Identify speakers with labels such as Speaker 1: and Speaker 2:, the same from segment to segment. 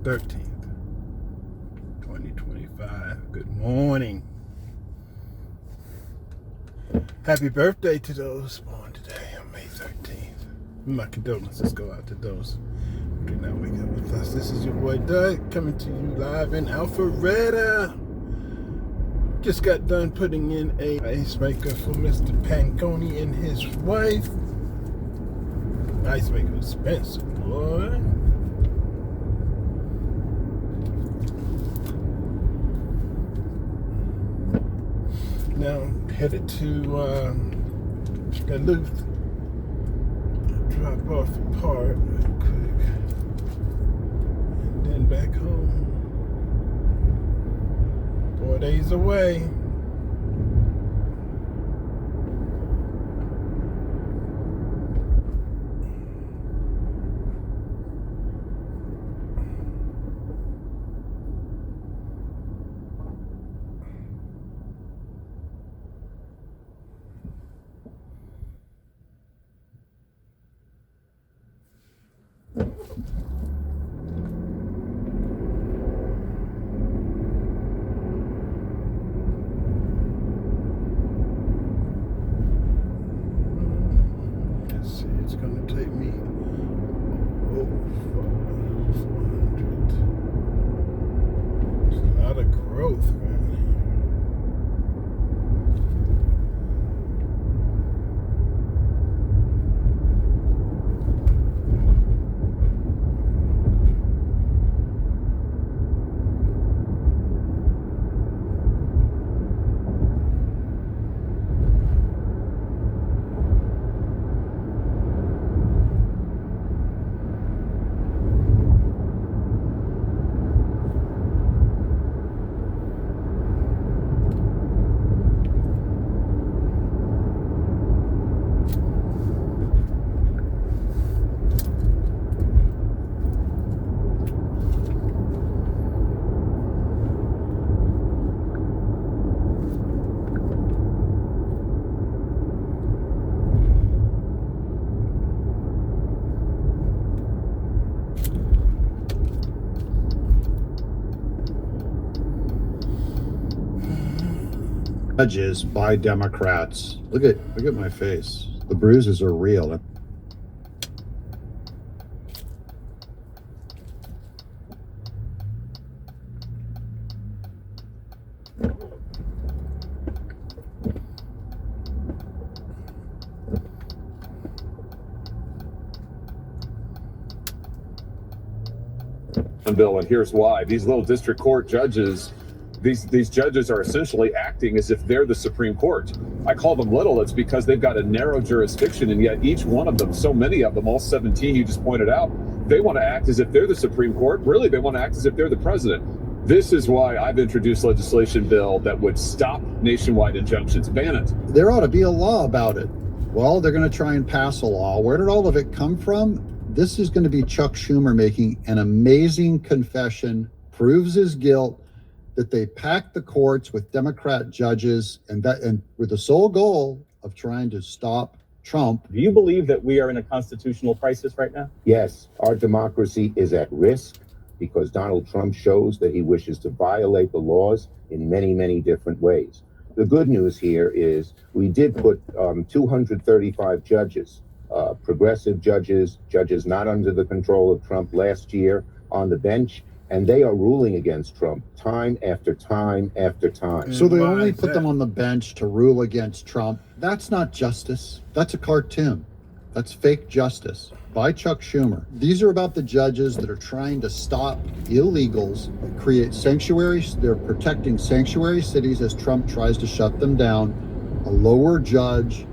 Speaker 1: 13th, 2025. Good morning. Happy birthday to those born today on May 13th. My condolences go out to those who did not wake up with us. This is your boy Doug coming to you live in Alpharetta. Just got done putting in a ice maker for Mr. Panconi and his wife. Ice maker expensive, boy. Now headed to Duluth. Drop off a part real quick, and then back home. 4 days away. It's going to take me over 400. There's a lot of growth around here.
Speaker 2: Judges by Democrats. Look at my face. The bruises are real.
Speaker 3: Bill, and here's why. These little district court judges, these judges are essentially acting as if they're the Supreme Court. I call them little. It's because they've got a narrow jurisdiction, and yet each one of them, so many of them, all 17 you just pointed out, they want to act as if they're the Supreme Court. Really, they want to act as if they're the president. This is why I've introduced legislation, Bill, that would stop nationwide injunctions, ban it.
Speaker 2: There ought to be a law about it. Well, they're going to try and pass a law. Where did all of it come from? This is going to be Chuck Schumer making an amazing confession, proves his guilt, that they packed the courts with Democrat judges and with the sole goal of trying to stop Trump.
Speaker 4: Do you believe that we are in a constitutional crisis right now?
Speaker 5: Yes, our democracy is at risk because Donald Trump shows that he wishes to violate the laws in many, many different ways. The good news here is we did put 235 judges, progressive judges not under the control of Trump last year on the bench. And they are ruling against Trump time after time after time.
Speaker 2: So they only put them on the bench to rule against Trump. That's not justice. That's a cartoon. That's fake justice by Chuck Schumer. These are about the judges that are trying to stop illegals, create sanctuaries. They're protecting sanctuary cities as Trump tries to shut them down. A lower judge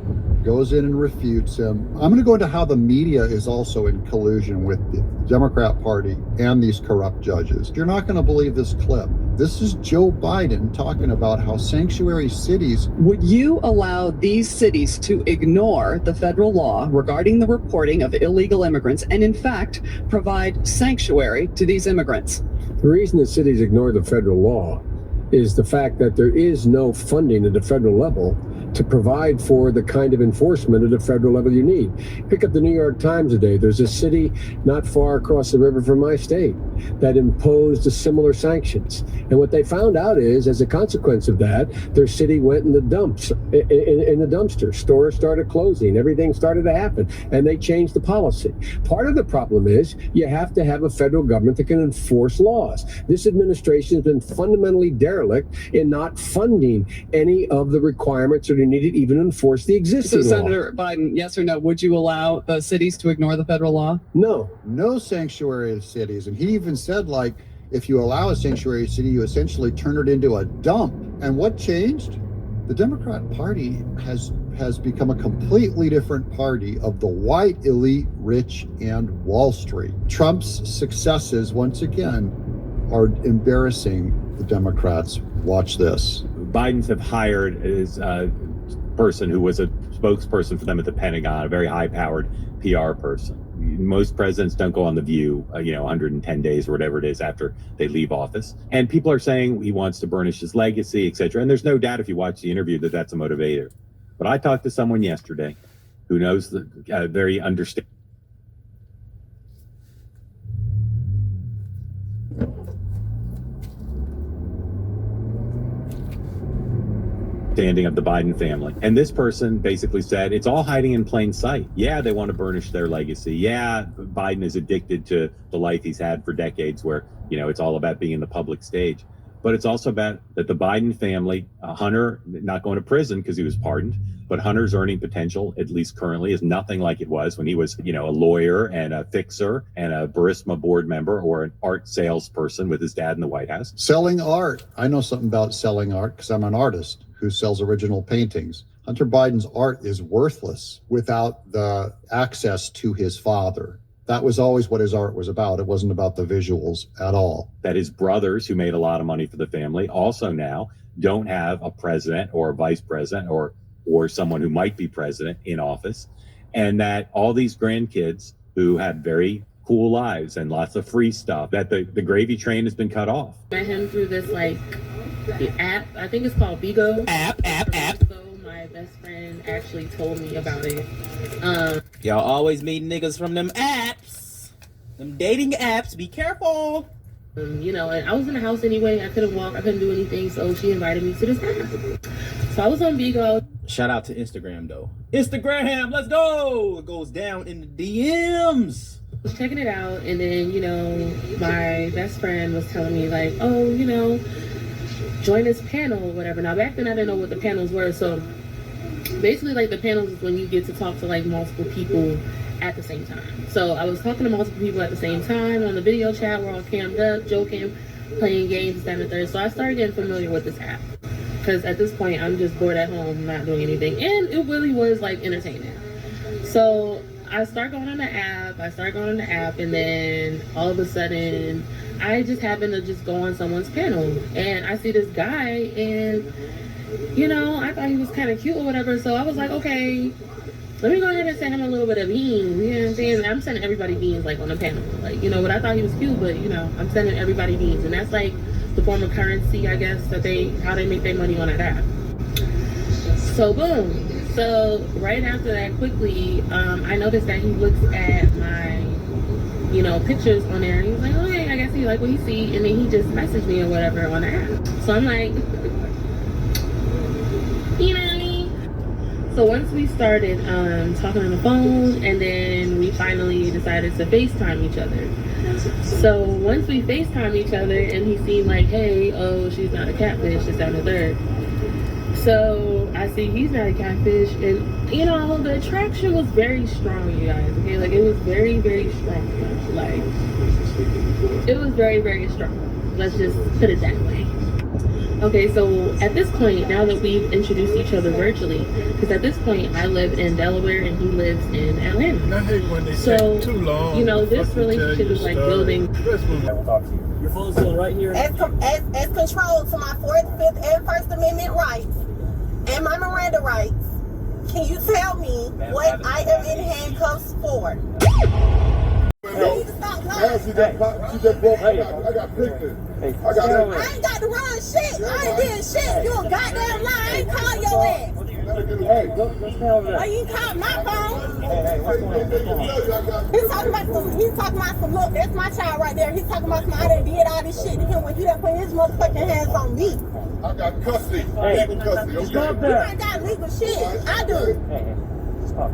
Speaker 2: goes in and refutes him. I'm going to go into how the media is also in collusion with the Democrat Party and these corrupt judges. You're not going to believe this clip. This is Joe Biden talking about how sanctuary cities...
Speaker 6: Would you allow these cities to ignore the federal law regarding the reporting of illegal immigrants and, in fact, provide sanctuary to these immigrants?
Speaker 7: The reason the cities ignore the federal law is the fact that there is no funding at the federal level to provide for the kind of enforcement at a federal level you need. Pick up the New York Times today. There's a city not far across the river from my state that imposed a similar sanctions. And what they found out is, as a consequence of that, their city went in the dumps, in the dumpster. Stores started closing. Everything started to happen. And they changed the policy. Part of the problem is you have to have a federal government that can enforce laws. This administration has been fundamentally derelict in not funding any of the requirements that are needed even to enforce the existing
Speaker 6: So,
Speaker 7: law.
Speaker 6: Senator Biden, yes or no, would you allow the cities to ignore the federal law?
Speaker 7: No.
Speaker 2: No sanctuary cities. And he even said, like, if you allow a sanctuary city, you essentially turn it into a dump. And what changed? The Democrat Party has become a completely different party of the white elite, rich, and Wall Street. Trump's successes, once again, are embarrassing the Democrats. Watch this.
Speaker 8: Bidens have hired his person who was a spokesperson for them at the Pentagon, a very high-powered PR person. Most presidents don't go on The View, 110 days or whatever it is after they leave office. And people are saying he wants to burnish his legacy, et cetera. And there's no doubt if you watch the interview that that's a motivator. But I talked to someone yesterday who knows the very understanding of the Biden family. And this person basically said, it's all hiding in plain sight. Yeah, they want to burnish their legacy. Yeah, Biden is addicted to the life he's had for decades where, it's all about being in the public stage. But it's also about that the Biden family, Hunter, not going to prison because he was pardoned, but Hunter's earning potential, at least currently, is nothing like it was when he was, a lawyer and a fixer and a Burisma board member or an art salesperson with his dad in the White House.
Speaker 2: Selling art. I know something about selling art because I'm an artist who sells original paintings. Hunter Biden's art is worthless without the access to his father. That was always what his art was about. It wasn't about the visuals at all.
Speaker 8: That his brothers, who made a lot of money for the family, also now don't have a president or a vice president or someone who might be president in office. And that all these grandkids who have very cool lives and lots of free stuff, that the gravy train has been cut off.
Speaker 9: Met him through this app, I think it's called Bigo. App. So my best friend actually told me about it.
Speaker 10: Y'all always meet niggas from them apps, them dating apps. Be careful.
Speaker 9: And I was in the house anyway. I couldn't walk. I couldn't do anything. So she invited me to this app. So I was on Bigo.
Speaker 10: Shout out to Instagram though. Instagram, let's go. It goes down in the DMs.
Speaker 9: I was checking it out, and then my best friend was telling me join this panel or whatever. Now back then I didn't know what the panels were. So basically the panels is when you get to talk to multiple people at the same time. So I was talking to multiple people at the same time on the video chat. We're all cammed up, joking, playing games, that and the third. So I started getting familiar with this app because at this point I'm just bored at home, not doing anything, and it really was entertaining. So I start going on the app, and then all of a sudden I just happen to just go on someone's panel, and I see this guy, and I thought he was kind of cute or whatever. So I was like, okay, let me go ahead and send him a little bit of beans. You know what I'm saying? I'm sending everybody beans on the panel. But I thought he was cute, but I'm sending everybody beans. And that's the form of currency, I guess, how they make their money on that app. So boom. So right after that, quickly, I noticed that he looks at my, pictures on there. And he was like, oh yeah, I guess he like what he see. And then he just messaged me or whatever on the app. So I'm like, you know what I mean? So once we started talking on the phone, and then we finally decided to FaceTime each other. So once we FaceTime each other, and he seemed like, hey, oh, she's not a catfish, this, that, and the third. So I see he's not a catfish, and the attraction was very strong, you guys. Okay, it was very, very strong. It was very, very strong. Let's just put it that way. Okay, so at this point, now that we've introduced each other virtually, because at this point I live in Delaware and he lives in Atlanta.
Speaker 1: I hate when they
Speaker 9: So,
Speaker 1: take too long.
Speaker 9: This relationship is building.
Speaker 10: Your phone's still right here.
Speaker 11: As controlled to my 4th, 5th, and 1st Amendment rights and my Miranda rights, can you tell me what I am in handcuffs for? You need to stop lying.
Speaker 12: She just broke. I got pictures. I
Speaker 11: ain't got to run shit. I ain't did shit. You a goddamn lie. I ain't call your ass.
Speaker 4: Hey, go stay over
Speaker 11: Oh,
Speaker 4: there.
Speaker 11: you called my phone?
Speaker 4: Hey, what's going on? What's going on?
Speaker 11: He's talking about some, look, that's my child right there. He's talking about some, I done did all this shit to him when he done put his motherfucking hands on me.
Speaker 12: I got custody.
Speaker 4: Hey,
Speaker 12: Legal custody,
Speaker 4: just go
Speaker 12: okay?
Speaker 4: up
Speaker 11: You
Speaker 4: there.
Speaker 11: ain't got legal shit. I do.
Speaker 4: Hey, just talk.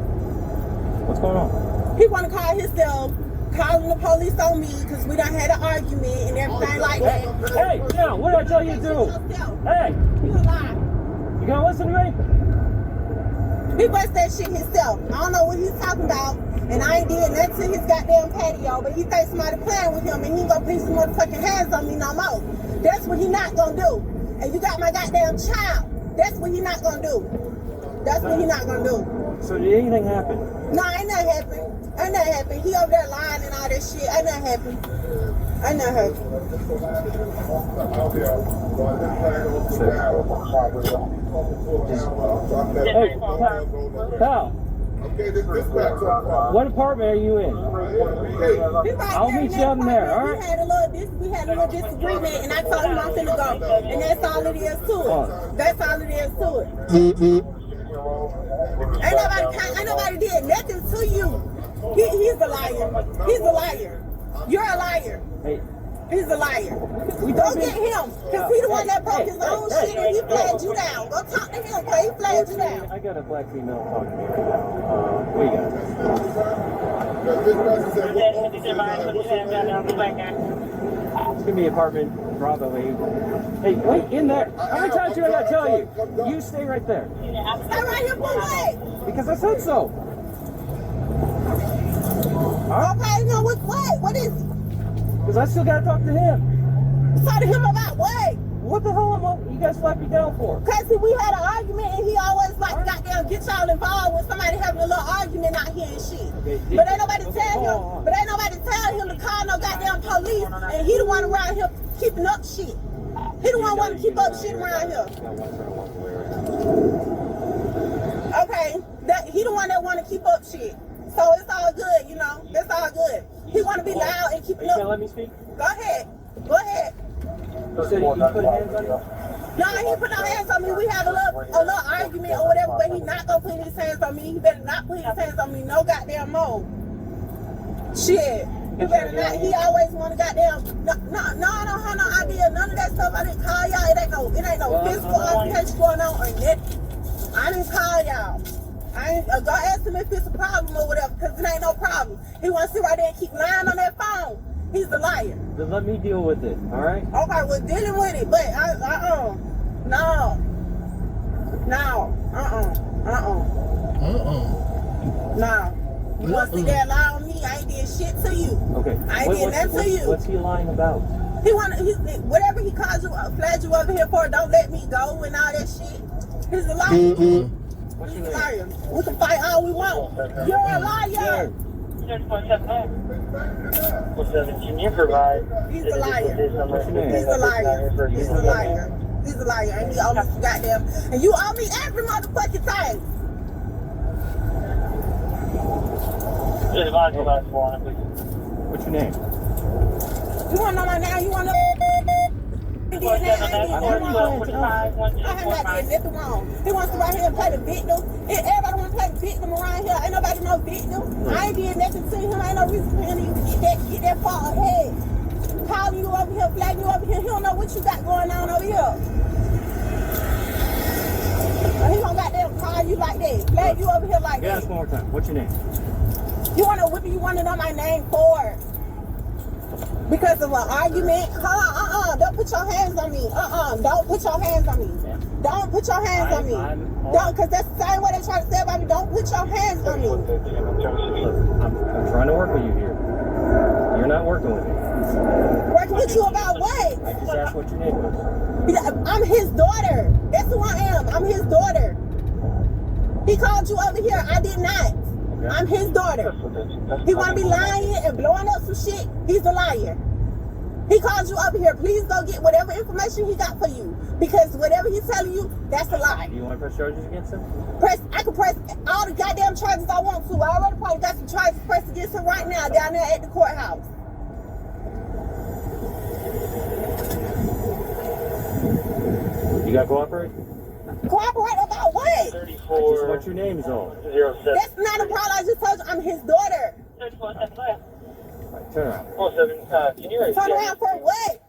Speaker 4: What's going on?
Speaker 11: He want to call himself calling the police on me because we done had an argument and everything like that.
Speaker 4: Hey, now, what did I tell you to do? Hey,
Speaker 11: You a lie.
Speaker 4: you gonna listen to me?
Speaker 11: He bust that shit himself. I don't know what he's talking about, and I ain't did nothing to his goddamn patio, but he thinks somebody playing with him, and he ain't gonna put his motherfucking hands on me no more. That's what he not gonna do. And you got my goddamn child. That's what he not gonna do. That's what he not gonna do.
Speaker 4: So did anything happen?
Speaker 11: No, ain't nothing happen. Ain't nothing happen. He over there lying and all that shit. Ain't nothing happen. Ain't nothing happen.
Speaker 4: Hey, pal,
Speaker 12: Okay, this back to
Speaker 4: what apartment are you in? I'll meet you up there, all right?
Speaker 11: We had a little disagreement, and I told him I'm finna go, and that's all it is to it. That's all it is to it. Ain't nobody did nothing to you. He's a liar. He's a liar. You're a liar.
Speaker 4: Hey,
Speaker 11: He's a liar. Go get him, because he the one that broke his own shit and he flagged you down. Go talk to him, because he flagged you down.
Speaker 4: I got a black female talking to me right now. What you got? It's gonna be apartment Bravo 8. Hey, wait in there. How many times did I gotta tell you? You stay right there.
Speaker 11: Stay right here for what?
Speaker 4: Because I said so.
Speaker 11: Okay, no, what? What is it?
Speaker 4: Because I still gotta talk to him.
Speaker 11: Talk to him about what?
Speaker 4: What the hell am you guys flagged me down for?
Speaker 11: Because we had an argument and he always like goddamn get y'all involved with somebody having a little argument out here and shit.
Speaker 4: Okay,
Speaker 11: But ain't nobody tell him to call no goddamn police, and he the one around here keeping up shit. He the one want to keep up shit around here. Okay, he the one that want to keep up shit. So it's all good, you know. It's all good. He want to be loud and keep
Speaker 4: Are
Speaker 11: it
Speaker 4: you gonna
Speaker 11: up.
Speaker 4: let me speak?
Speaker 11: Go ahead. Go ahead.
Speaker 4: You said he put hands on you?
Speaker 11: No, he put no hands on me. We had a little argument or whatever, but he not gonna put his hands on me. He better not put his hands on me no goddamn more. Shit. He better not. He always want to goddamn. No, I don't have no idea. None of that stuff I didn't call y'all. It ain't no physical altercation going on or nothing. I didn't call y'all. I ain't go ask him if it's a problem or whatever, because it ain't no problem. He wants to sit right there and keep lying on that phone. He's a liar.
Speaker 4: Then let me deal with it, all right?
Speaker 11: Okay, we're dealing with it, but no. You want to sit there and lie on me? I ain't did shit to you.
Speaker 4: Okay.
Speaker 11: I ain't did nothing to you.
Speaker 4: What's he lying about?
Speaker 11: Whatever he called you, flagged you over here for, don't let me go and all that shit. He's a liar.
Speaker 4: What's
Speaker 11: He's
Speaker 4: your
Speaker 11: a
Speaker 4: name?
Speaker 11: liar. We can fight all we want. You're a liar.
Speaker 13: Can you provide?
Speaker 11: He's a liar.
Speaker 4: What's your name?
Speaker 11: He's a liar. He's a liar. He's a liar. And he owe me some goddamn. And you owe me every motherfucking thing.
Speaker 4: What's your name?
Speaker 11: You want to know my name? You want to know? I have not did nothing wrong. He wants to right here and play the victim. Everybody want to play the victim around here. Ain't nobody no victim. I ain't did nothing to him. Ain't no reason for him to get that far ahead. Calling you over here, flagging you over here. He don't know what you got going on over here. And he gonna goddamn call you like that. Flag you over here like that.
Speaker 4: Ask one more time. What's your name?
Speaker 11: You want to, what do you want to know my name for? Because of an argument? Don't put your hands on me. Don't put your hands on me. Don't put your hands on me. Don't, because that's the same way they try to say about me. Don't put your hands on me.
Speaker 4: Look, I'm trying to work with you here. You're not working with me.
Speaker 11: Working with you about what?
Speaker 4: I just asked what your name was.
Speaker 11: I'm his daughter. That's who I am. I'm his daughter. He called you over here. I did not.
Speaker 4: Okay.
Speaker 11: I'm his daughter. He want to be lying and blowing up some shit. He's a liar. He called you over here. Please go get whatever information he got for you. Because whatever he's telling you, that's a lie.
Speaker 4: Do you want to press charges against him?
Speaker 11: I can press all the goddamn charges I want to. I already probably got some charges pressed against him right now down there at the courthouse.
Speaker 4: You got to cooperate?
Speaker 11: Cooperate about what?
Speaker 13: 34.
Speaker 4: What's your name, Zol?
Speaker 13: 07.
Speaker 11: That's not a problem. I just told you I'm his daughter.
Speaker 13: 34, step left.
Speaker 4: Turn around.
Speaker 13: 07, can you write
Speaker 11: Turn around for what?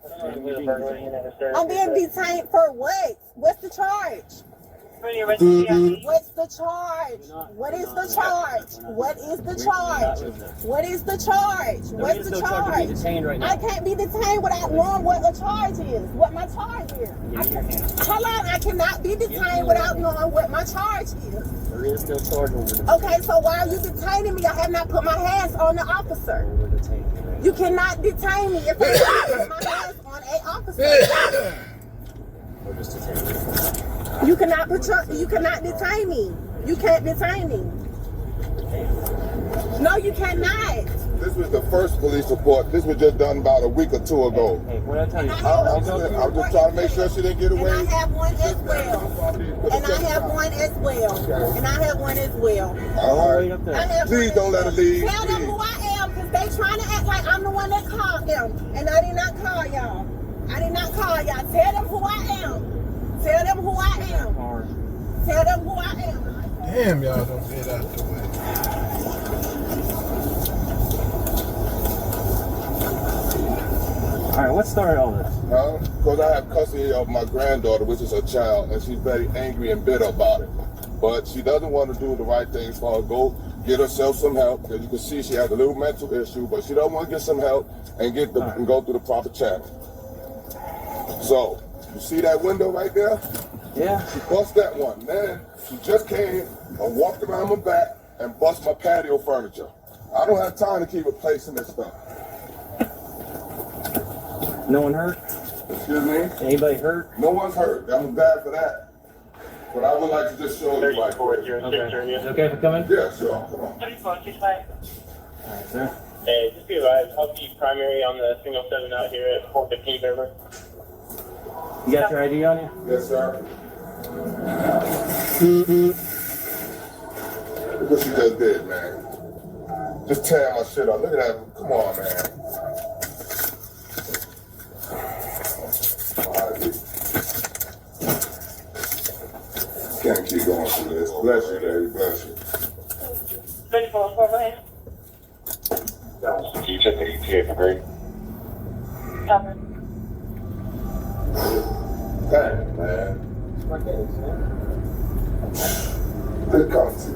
Speaker 11: I'm being detained for what? What's the charge? What's the charge? What is the charge? What is the charge? What is the charge? What's the charge? I can't be detained without knowing what the charge is. What my charge is. Hold on, I cannot be detained without knowing what my charge is.
Speaker 4: There is no charge over the
Speaker 11: Okay, so why are you detaining me? I have not put my hands on the officer. You cannot detain me if I don't put my hands on an officer.
Speaker 4: We're just detaining.
Speaker 11: You cannot detain me. You can't detain me. No, you cannot.
Speaker 12: This was the first police report. This was just done about a week or two ago.
Speaker 4: Hey, what I tell you?
Speaker 12: I'm just trying to make sure she didn't get away.
Speaker 11: And I have one as well. And I have one as well. And I have one as well.
Speaker 12: All right. Please don't let her leave.
Speaker 11: Tell them who I am, because they trying to act like I'm the one that called them. And I did not call y'all. I did not call y'all. Tell them who I am. Tell them who I am. Tell them who I am.
Speaker 1: Damn, y'all don't get out the way.
Speaker 4: All right, what started all this?
Speaker 12: Because I have custody of my granddaughter, which is her child, and she's very angry and bitter about it. But she doesn't want to do the right thing for her. Go get herself some help. Because you can see she has a little mental issue, but she doesn't want to get some help and and go through the proper channel. So, you see that window right there?
Speaker 4: Yeah.
Speaker 12: She bust that one. Then she just came and walked around my back and bust my patio furniture. I don't have time to keep replacing this stuff.
Speaker 4: No one hurt?
Speaker 12: Excuse me?
Speaker 4: Anybody hurt?
Speaker 12: No one's hurt. I'm bad for that. But I would like to just show you right quick.
Speaker 4: Okay. Is it okay for coming?
Speaker 12: Yeah, sure. Come on.
Speaker 13: 34, 65.
Speaker 4: All right, sir.
Speaker 13: Hey, just be advised, I'll be primary on the single 7 out here at 415 River.
Speaker 4: You got your ID on you?
Speaker 12: Yes, sir. Look what she just did, man. Just tear my shit up. Look at that. Come on, man. Can't keep going through this. Bless you, baby. Bless you.
Speaker 13: 34, go ahead.
Speaker 12: You check the ETA for grade?
Speaker 13: Cover.
Speaker 12: Dang, man.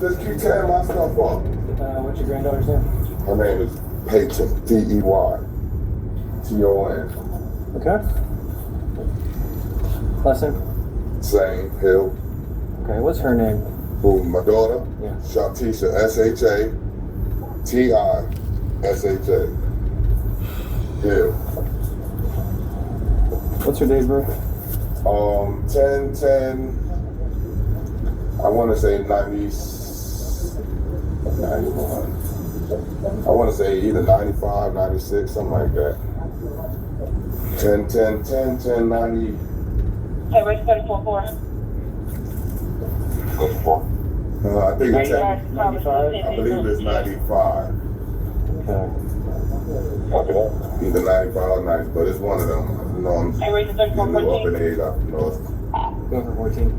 Speaker 12: Just keep tearing my stuff up.
Speaker 4: What's your granddaughter's name?
Speaker 12: Her name is Peyton, Deyton.
Speaker 4: Okay. Last name?
Speaker 12: Same, Hill.
Speaker 4: Okay, what's her name?
Speaker 12: Who, my daughter?
Speaker 4: Yeah.
Speaker 12: Shantisha, S-H-A-T-I-S-H-A. Hill.
Speaker 4: What's her date of birth?
Speaker 12: 10-10, I want to say 91. I want to say either 95, 96, something like that. 10, 90.
Speaker 13: Hey, where's 34-4?
Speaker 12: 34. I think it's
Speaker 4: 95?
Speaker 12: I believe it's 95.
Speaker 4: Okay.
Speaker 12: Either 95 or 90, but it's one of them. You know, I'm getting up in age up north.
Speaker 4: Go for 14.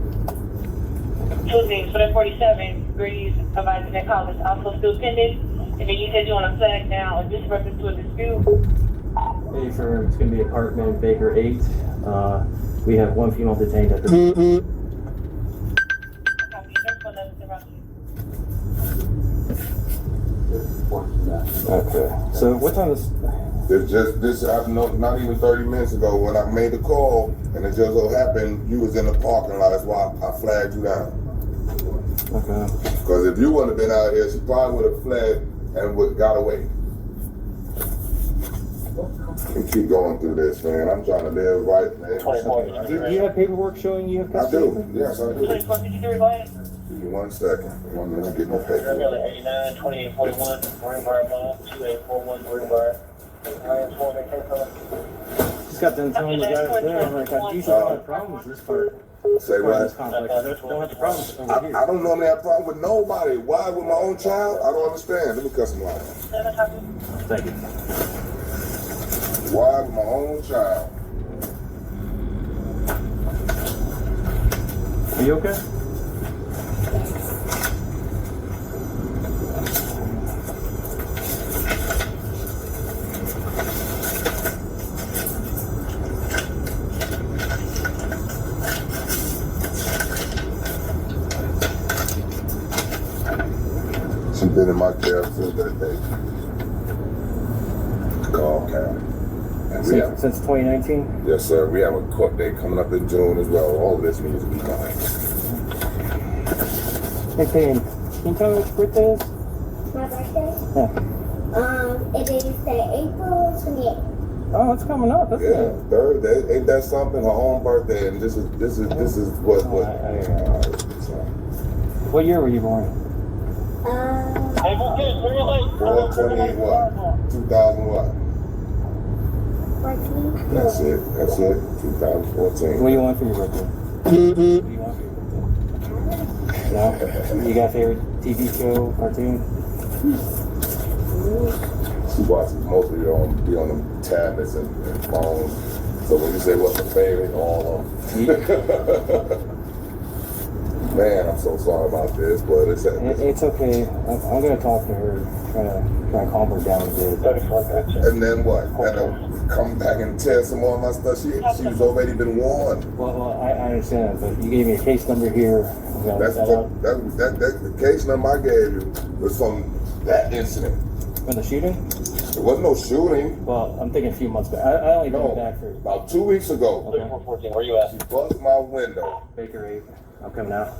Speaker 13: Tuesday, for the 47, Grady's advising that call is also still pending. And then you said you want to flag now a disreference to a dispute.
Speaker 4: Hey, firm, it's going to be apartment Baker 8. We have one female detained at the... Okay. So what time is...
Speaker 12: It's just this happened not even 30 minutes ago when I made the call, and it just so happened you was in the parking lot. That's why I flagged you down.
Speaker 4: Okay.
Speaker 12: Because if you wouldn't have been out here, she probably would have fled and got away. And keep going through this, man. I'm trying to live right, man.
Speaker 4: Do you have paperwork showing you have custody?
Speaker 12: I do. Yes, I do.
Speaker 13: 2453, go ahead.
Speaker 12: Give me 1 second. Let me get my paper.
Speaker 13: 89, 2841, Marine Bar Mall, 2841, Marine Bar.
Speaker 4: Just got done telling you guys there. I'm like, I usually don't have problems with this part.
Speaker 12: Say what?
Speaker 4: This complex. I don't have the problems over here.
Speaker 12: I don't normally have a problem with nobody. Why with my own child? I don't understand. Let me cut some light.
Speaker 4: Thank you.
Speaker 12: Why with my own child?
Speaker 4: Are you okay?
Speaker 12: She's been in my care since that day. Call Cal.
Speaker 4: Since 2019?
Speaker 12: Yes, sir. We have a court date coming up in June as well. All of this needs to be done.
Speaker 4: Hey, Payne, can you tell me what your birthday is?
Speaker 14: My birthday?
Speaker 4: Yeah.
Speaker 14: It is April 28th.
Speaker 4: Oh, it's coming up, isn't
Speaker 12: Yeah,
Speaker 4: it?
Speaker 12: Thursday. Ain't that something? Her own birthday, and this is what.
Speaker 4: What year were you born?
Speaker 12: 4/28 what? 2000 what?
Speaker 14: 14.
Speaker 12: That's it. 2014.
Speaker 4: What do you want for your birthday? What do you want for your birthday? No? You got a favorite TV show, cartoon?
Speaker 12: She watches mostly be on them tablets and phones. So when you say what's her favorite, all of them. Man, I'm so sorry about this, but it's
Speaker 4: okay. I'm gonna talk to her, try to calm her down a bit.
Speaker 12: And then what? And come back and tell some more of my stuff. She's already been warned.
Speaker 4: Well, I understand, but you gave me a case number here.
Speaker 12: The case number I gave you was from that incident.
Speaker 4: From the shooting?
Speaker 12: There wasn't no shooting.
Speaker 4: Well, I'm thinking a few months back. I only been back for
Speaker 12: about 2 weeks ago.
Speaker 4: Okay. 14. Where you at?
Speaker 12: She busted my window.
Speaker 4: Baker 8. I'm coming out.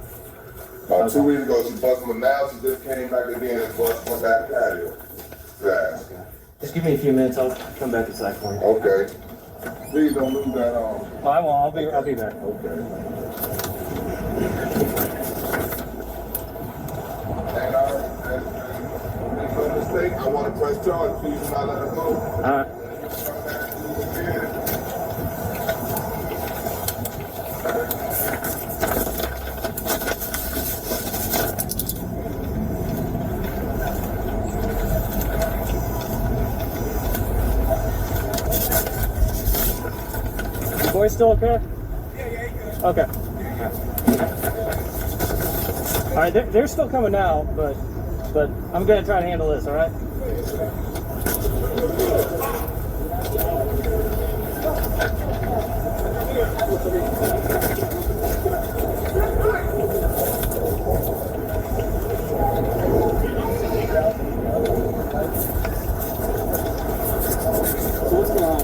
Speaker 12: About 2 weeks ago, she busted my. Now she just came back again and busted my back patio. Yeah.
Speaker 4: Okay. Just give me a few minutes. I'll come back inside for you.
Speaker 12: Okay. Please don't lose that on.
Speaker 4: No, I won't. I'll be back.
Speaker 12: Okay. And make no mistake, I want to press charge. Please do not let her go.
Speaker 4: All right. Boys still okay? Yeah, okay. All right, they're still coming out, but I'm gonna try to handle this. All right. So what's going on?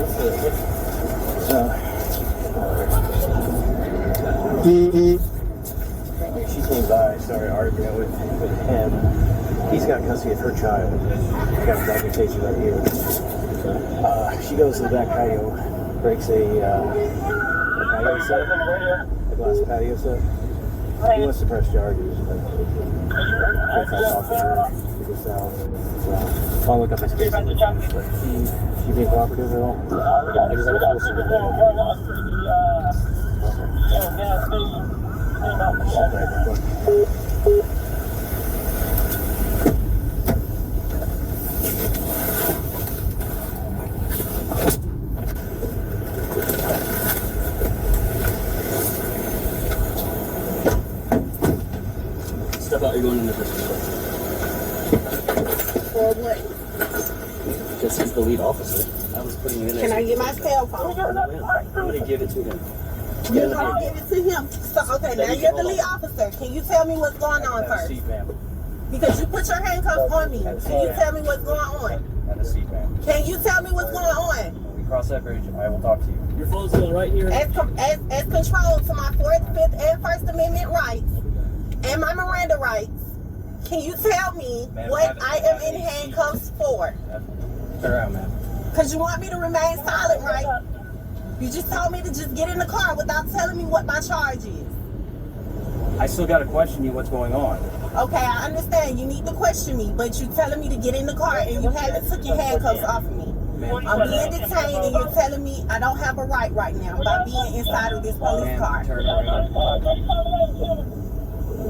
Speaker 4: She came by, started arguing with him. He's got custody of her child. He's got documentation right here. She goes to the back patio, breaks a patio set, a glass patio set. He wants to press charges, but can't talk to her. She gets down. I'll look up his case. But she being cooperative at all? I just have a full Step out, you're going in the business.
Speaker 11: For what?
Speaker 4: Because he's the lead officer. I was putting him in there.
Speaker 11: Can I get my cell phone?
Speaker 4: I'm going to give it to him.
Speaker 11: You're going to give it to him. So, okay, now you're the lead officer. Can you tell me what's going on first?
Speaker 4: Seat, ma'am.
Speaker 11: Because you put your handcuffs on me. Can you tell me what's going on?
Speaker 4: Have a seat, ma'am.
Speaker 11: Can you tell me what's going on?
Speaker 4: When we cross that bridge, I will talk to you. Your phone's still right here.
Speaker 11: As control to my 4th, 5th, and 1st Amendment rights and my Miranda rights, can you tell me what I am in handcuffs for?
Speaker 4: Turn around, ma'am.
Speaker 11: Because you want me to remain silent, right? You just told me to just get in the car without telling me what my charge is.
Speaker 4: I still got to question you what's going on.
Speaker 11: Okay, I understand. You need to question me, but you're telling me to get in the car and you haven't took your handcuffs off of me. I'm being detained and you're telling me I don't have a right now by being inside of this police car.
Speaker 4: Turn around.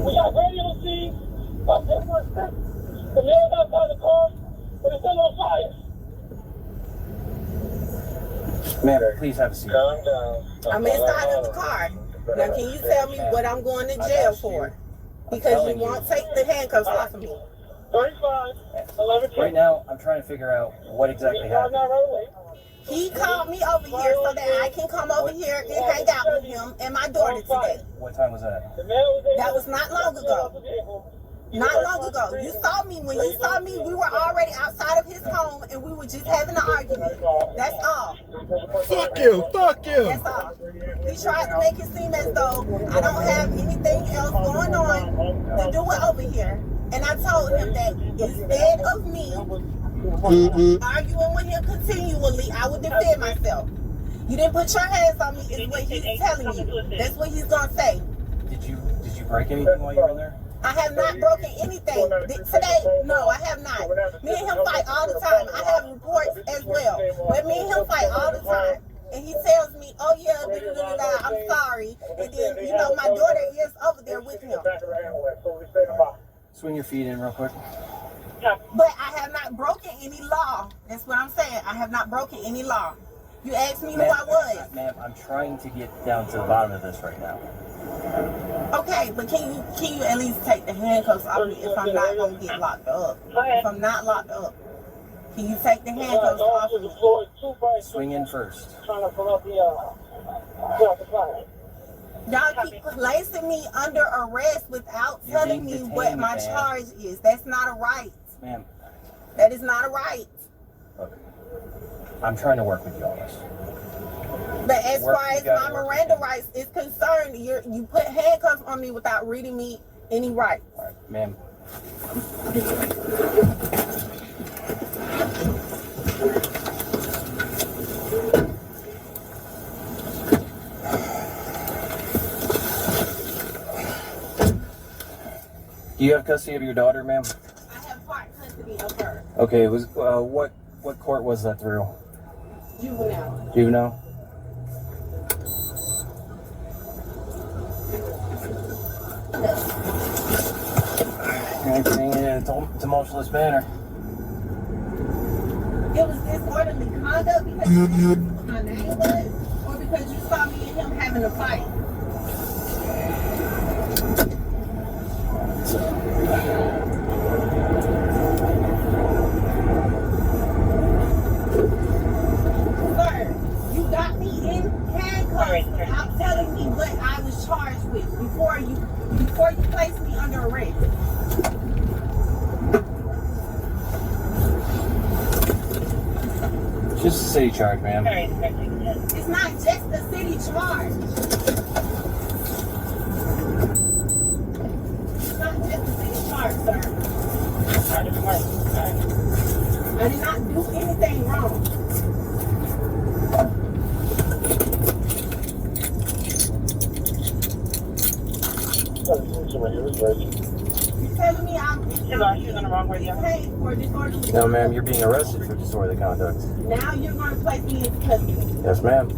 Speaker 13: We got radio to see. The man outside the car, but it's still on fire.
Speaker 4: Ma'am, please have a seat.
Speaker 13: Calm down.
Speaker 11: I'm inside of the car. Now, can you tell me what I'm going to jail for? Because you won't take the handcuffs off of me.
Speaker 4: 35, 11. Right now, I'm trying to figure out what exactly happened.
Speaker 11: He called me over here so that I can come over here and hang out with him and my daughter today.
Speaker 4: What time was that?
Speaker 11: That was not long ago. Not long ago. You saw me. When you saw me, we were already outside of his home and we were just having an argument. That's all.
Speaker 1: Fuck you. Fuck you.
Speaker 11: That's all. He tried to make it seem as though I don't have anything else going on to do it over here. And I told him that instead of me arguing with him continually, I would defend myself. You didn't put your hands on me is what he's telling you. That's what he's going to say.
Speaker 4: Did you break anything while you were in there?
Speaker 11: I have not broken anything. Today, no, I have not. Me and him fight all the time. I have reports as well. But me and him fight all the time. And he tells me, oh yeah, I'm sorry. And then, you know, my daughter is over there with him.
Speaker 4: Swing your feet in real quick.
Speaker 11: But I have not broken any law. That's what I'm saying. I have not broken any law. You asked me who I was.
Speaker 4: Ma'am, I'm trying to get down to the bottom of this right now.
Speaker 11: Okay, but can you at least take the handcuffs off me if I'm not going to get locked up? If I'm not locked up, can you take the handcuffs off of me?
Speaker 4: Swing in first.
Speaker 11: Y'all keep placing me under arrest without telling me what my charge is. That's not a right.
Speaker 4: Ma'am.
Speaker 11: That is not a right.
Speaker 4: Look, I'm trying to work with you on this.
Speaker 11: But as far as my Miranda rights is concerned, you put handcuffs on me without reading me any rights.
Speaker 4: All right, ma'am. Do you have custody of your daughter, ma'am?
Speaker 11: I have part custody of her.
Speaker 4: Okay, it was what court was that through?
Speaker 11: Juvenile.
Speaker 4: Juvenile? Anything in a tumultuous manner.
Speaker 11: It was disorderly conduct because you knew what my name was, or because you saw me and him having a fight. Sir, you got me in handcuffs without telling me what I was charged with before you placed me under arrest.
Speaker 4: Just a city charge, ma'am.
Speaker 11: It's not just a city charge. It's not just a city charge, sir. I did not do anything wrong. You telling me I'm paid for disorderly?
Speaker 4: No, ma'am, you're being arrested for disorderly conduct.
Speaker 11: Now you're going to place me in custody.
Speaker 4: Yes, ma'am.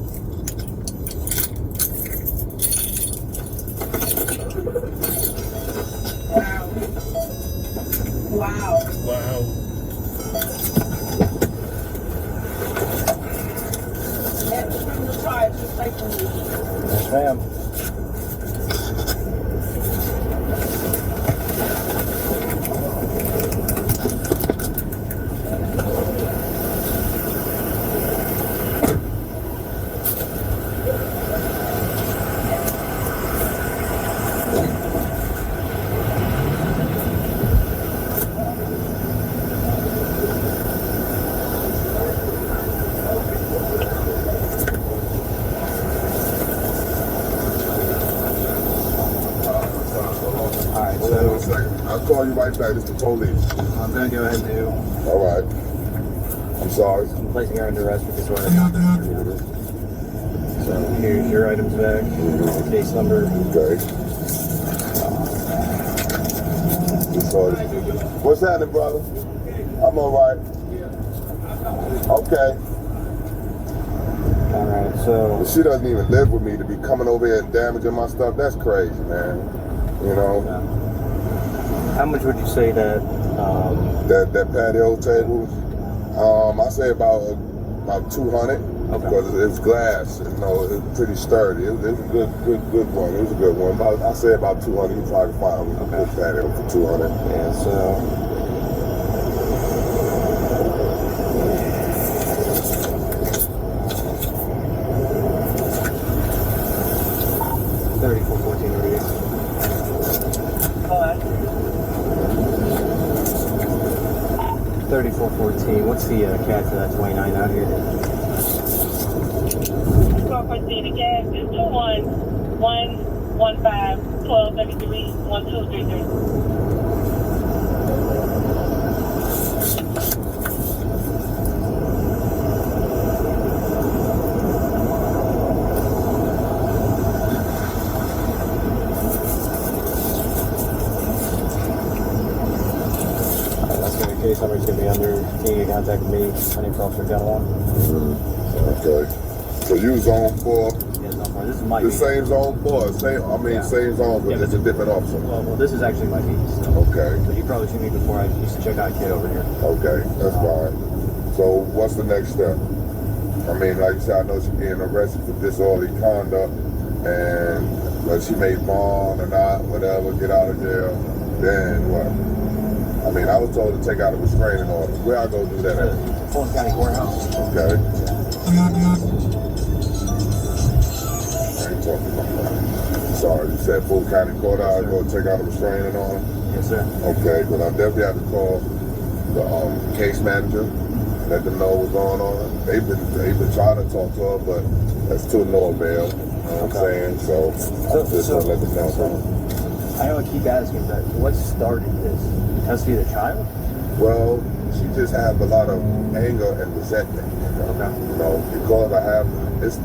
Speaker 11: Wow. That's a criminal charge you're placing me.
Speaker 4: Yes, ma'am.
Speaker 12: I'll call you right back. It's the police.
Speaker 4: I'm gonna go ahead and do.
Speaker 12: All right. I'm sorry.
Speaker 4: I'm placing her under arrest for disorderly conduct. So here's your items back. Case number.
Speaker 12: Okay. What's happening, brother? I'm all right. Okay.
Speaker 4: All right. So
Speaker 12: She doesn't even live with me to be coming over here and damaging my stuff. That's crazy, man. You know.
Speaker 4: How much would you say that?
Speaker 12: That patio table? I say about 200. because it was glass. You know, it was pretty sturdy. It was a good one. It was a good one. I say about 200. You try to find a good patio for 200.
Speaker 4: Yeah, so. 3414 over here. 3414. What's the CAD for that 29 out here?
Speaker 13: 414, the gas is 2111512331233.
Speaker 4: Somebody's going to be under, can you contact me? My name's Officer Gallon.
Speaker 12: Okay. So you zone 4.
Speaker 4: Yeah, zone 4. This is my
Speaker 12: The
Speaker 4: beat.
Speaker 12: same zone 4. Same zone, but it's a different officer.
Speaker 4: Well, this is actually my beat. So.
Speaker 12: Okay.
Speaker 4: So you probably seen me before. I used to check out a kid over here.
Speaker 12: Okay, that's fine. So what's the next step? I mean, like you said, I know she's being arrested for disorderly conduct, and whether she made bond or not, whatever, get out of jail. Then what? I mean, I was told to take out a restraining order. Where I go do that at?
Speaker 4: Fulton County Courthouse.
Speaker 12: Okay. I ain't talking about that. Sorry, you said Fulton County Courthouse. I go take out a restraining order?
Speaker 4: Yes, sir.
Speaker 12: Okay, but I definitely have to call the case manager, let them know what's going on. They've been trying to talk to her, but that's to no avail. You know what I'm saying? So I'm just gonna let them know.
Speaker 4: I know I keep asking, but what started this? Custody of the child?
Speaker 12: Well, she just has a lot of anger and resentment.
Speaker 4: Okay.
Speaker 12: You know, because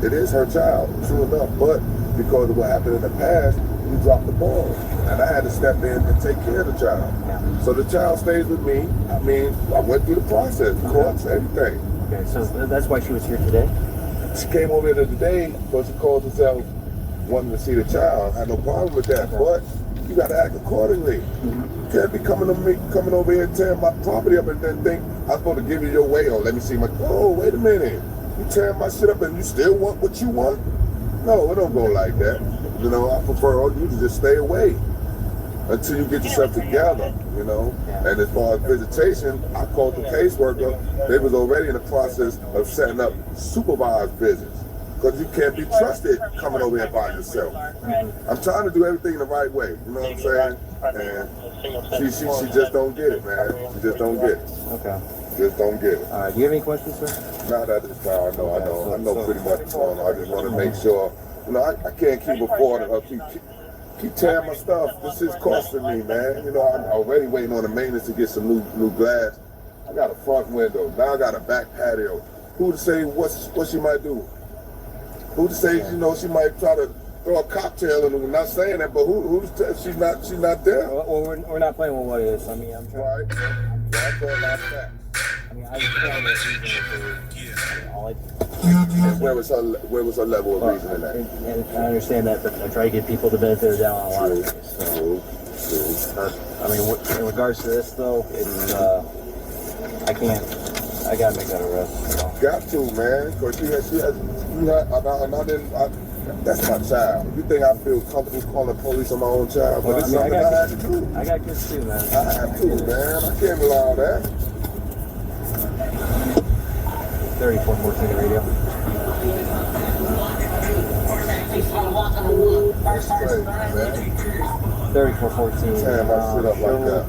Speaker 12: it is her child, true enough, but because of what happened in the past, we dropped the ball. And I had to step in and take care of the child.
Speaker 4: Yeah.
Speaker 12: So the child stays with me. I mean, I went through the process, the courts, everything.
Speaker 4: Okay, so that's why she was here today?
Speaker 12: She came over here today because she called herself wanting to see the child. I had no problem with that, but you got to act accordingly. You can't be coming over here and tearing my property up and then think I'm supposed to give you your way or let me see my. Oh, wait a minute. You tearing my shit up and you still want what you want? No, it don't go like that. You know, I prefer you to just stay away until you get yourself together, you know. And as far as visitation, I called the caseworker. They was already in the process of setting up supervised visits. Because you can't be trusted coming over here by yourself. I'm trying to do everything the right way, you know what I'm saying? And she just don't get it, man. She just don't get it.
Speaker 4: Okay.
Speaker 12: Just don't get it.
Speaker 4: All right, do you have any questions, sir?
Speaker 12: Not at this time, I know pretty much what's going on. I just want to make sure, you know, I can't keep affording her, keep tearing my stuff. This is costing me, man. You know, I'm already waiting on the maintenance to get some new glass. I got a front window, now I got a back patio. Who to say what she might do? Who to say, you know, she might try to throw a cocktail in. I'm not saying that, but who to tell she's not there?
Speaker 4: Well, we're not playing with what it is. I mean, I'm trying.
Speaker 12: Right. That's all about that.
Speaker 4: I mean, I was trying to reason for
Speaker 12: Where was her level of reasoning at?
Speaker 4: And I understand that, but I try to give people the benefit of the doubt on a lot of things.
Speaker 12: True.
Speaker 4: I mean, in regards to this though, it's I gotta make that arrest. So.
Speaker 12: Got to, man, because that's my child. You think I feel comfortable calling the police on my own child? But it's something I have to do.
Speaker 4: I got kids too, man.
Speaker 12: I have to, man. I can't rely on that.
Speaker 4: 3414 radio.
Speaker 12: That's crazy, man.
Speaker 4: 3414.
Speaker 12: Damn, I sit up like that.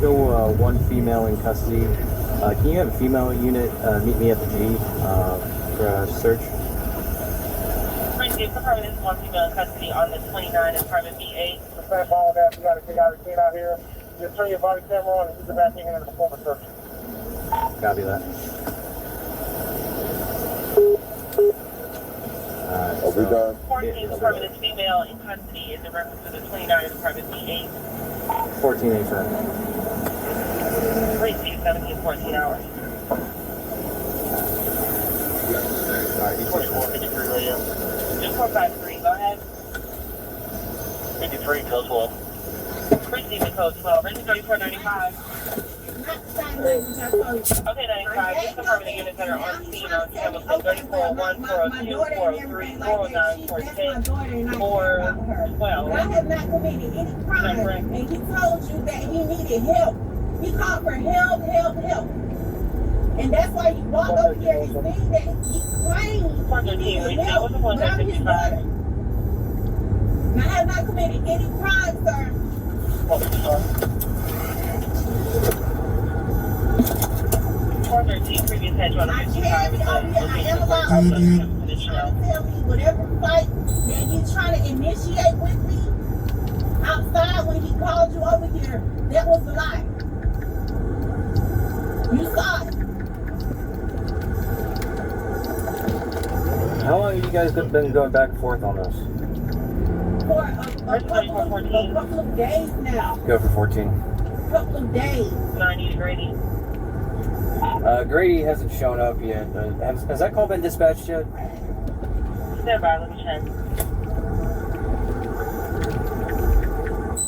Speaker 4: Show one female in custody. Can you have a female unit meet me at the G for a search?
Speaker 13: Appreciate confirming this one female in custody on the 29 apartment B8.
Speaker 15: Stand by with that. We got to take out a kid out here. Just turn your body camera on and use the back end and perform a search.
Speaker 4: Copy that.
Speaker 12: Are we done?
Speaker 13: 14 confirming this female in custody is in reference to the 29 apartment B8.
Speaker 4: 14 sir.
Speaker 13: 17, 14 hours.
Speaker 4: Alright,
Speaker 15: 5453 radio.
Speaker 13: 2453, go ahead.
Speaker 15: 53, code 12.
Speaker 13: Receiving code 12, rating 3495.
Speaker 11: Not the same language I told you.
Speaker 13: Okay, 95. Just confirming the units that are on scene are Channel 3401, 402, 403, 409, 410, 412.
Speaker 11: But I have not committed any crime, and he told you that he needed help. He called for help. And that's why he walked over here and saying that he claimed he needed help, but I'm his daughter. And I have not committed any crime, sir.
Speaker 13: 413, previous head 255.
Speaker 11: I am allowed to tell me whatever fight that he's trying to initiate with me outside when he called you over here, that was a lie. You saw it.
Speaker 4: How long have you guys been going back and forth on this?
Speaker 11: For a couple of days now.
Speaker 4: Go for 14.
Speaker 11: A couple of days.
Speaker 13: 90 to Grady.
Speaker 4: Grady hasn't shown up yet. Has that call been dispatched yet?
Speaker 13: Stand by, let me check.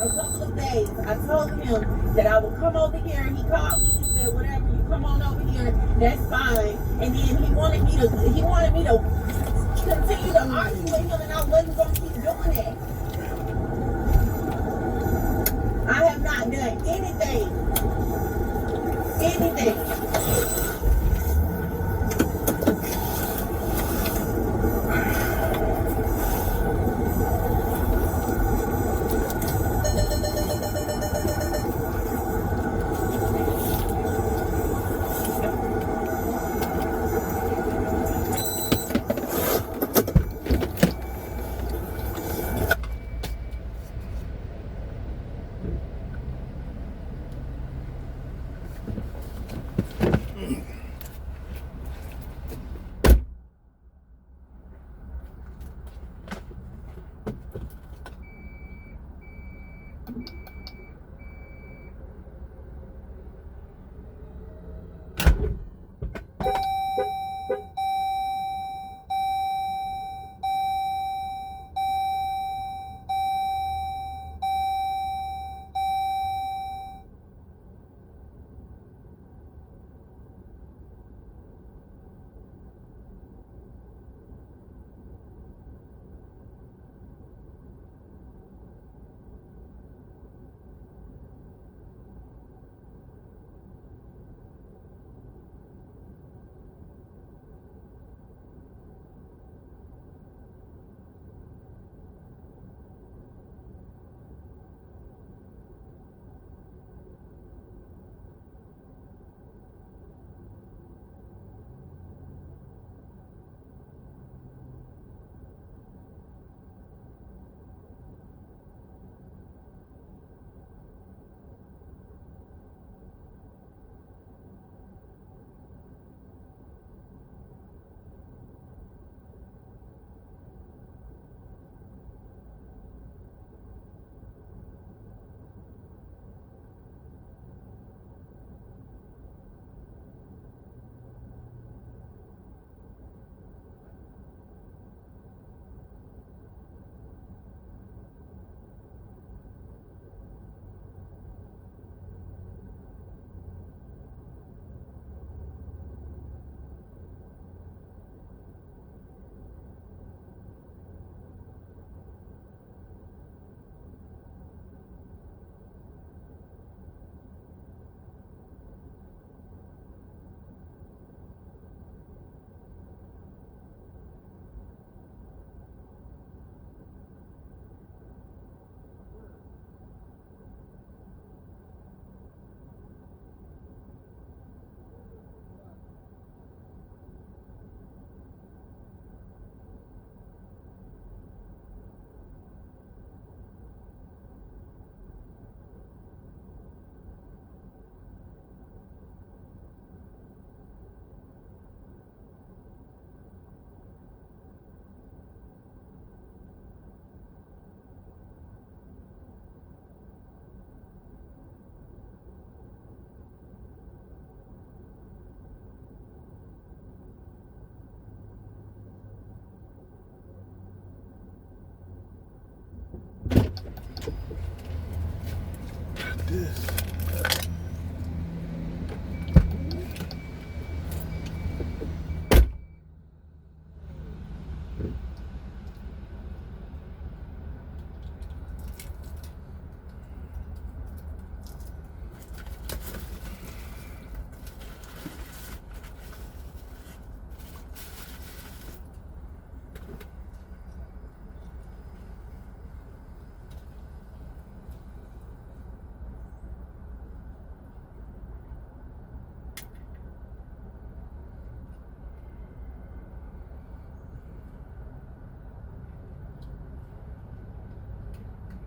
Speaker 11: A couple of days. I told him that I would come over here. He called me. He said, "Whatever, you come on over here. That's fine." And then he wanted me to continue to argue with him, and I wasn't going to keep doing that. I have not done anything.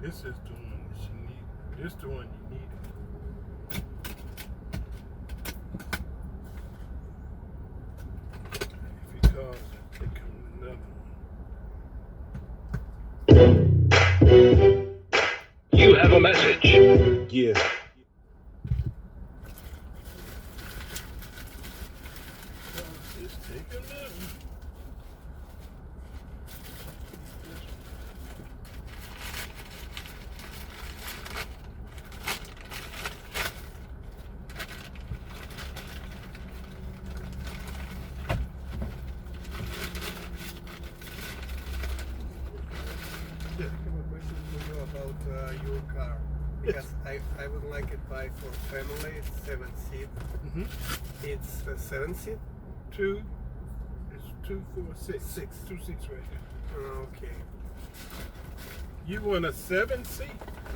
Speaker 1: This is the one that you need. This the one you need. If he calls it, there comes another one.
Speaker 16: You have a message.
Speaker 1: Yeah. Just take a look.
Speaker 17: About your car, because I would like it buy for family 7-seat. It's a 7-seat.
Speaker 1: It's 2, 4, 6. 2 seats right here.
Speaker 17: Okay.
Speaker 1: You want a 7-seat?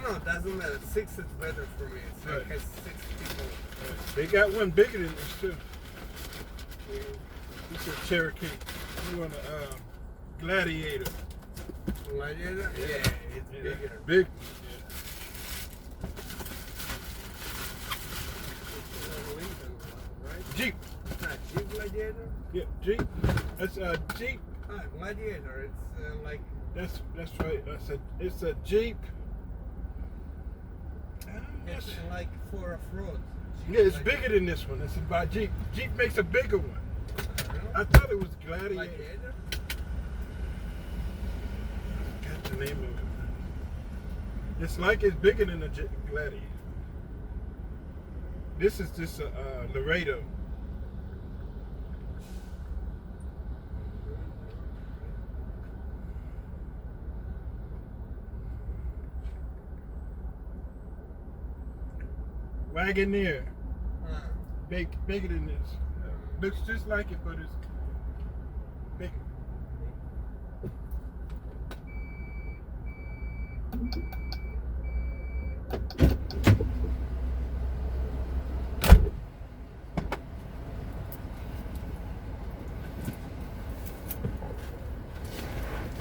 Speaker 17: No, it doesn't matter. 6 is better for me. So
Speaker 1: Right.
Speaker 17: it has 6 people.
Speaker 1: They got one bigger than this too. It's a Cherokee. You want a Gladiator?
Speaker 17: Gladiator? Yeah, it's bigger.
Speaker 1: Big. Jeep.
Speaker 17: Jeep Gladiator?
Speaker 1: Yeah, Jeep. That's a Jeep.
Speaker 17: Gladiator. It's like.
Speaker 1: That's right. It's a Jeep.
Speaker 17: It's like for off-road.
Speaker 1: Yeah, it's bigger than this one. It's by Jeep. Jeep makes a bigger one. I thought it was Gladiator. Got the name of it. It's like it's bigger than a Gladiator. This is just a Laredo. Wagoneer. Bigger than this. Looks just like it, but it's bigger.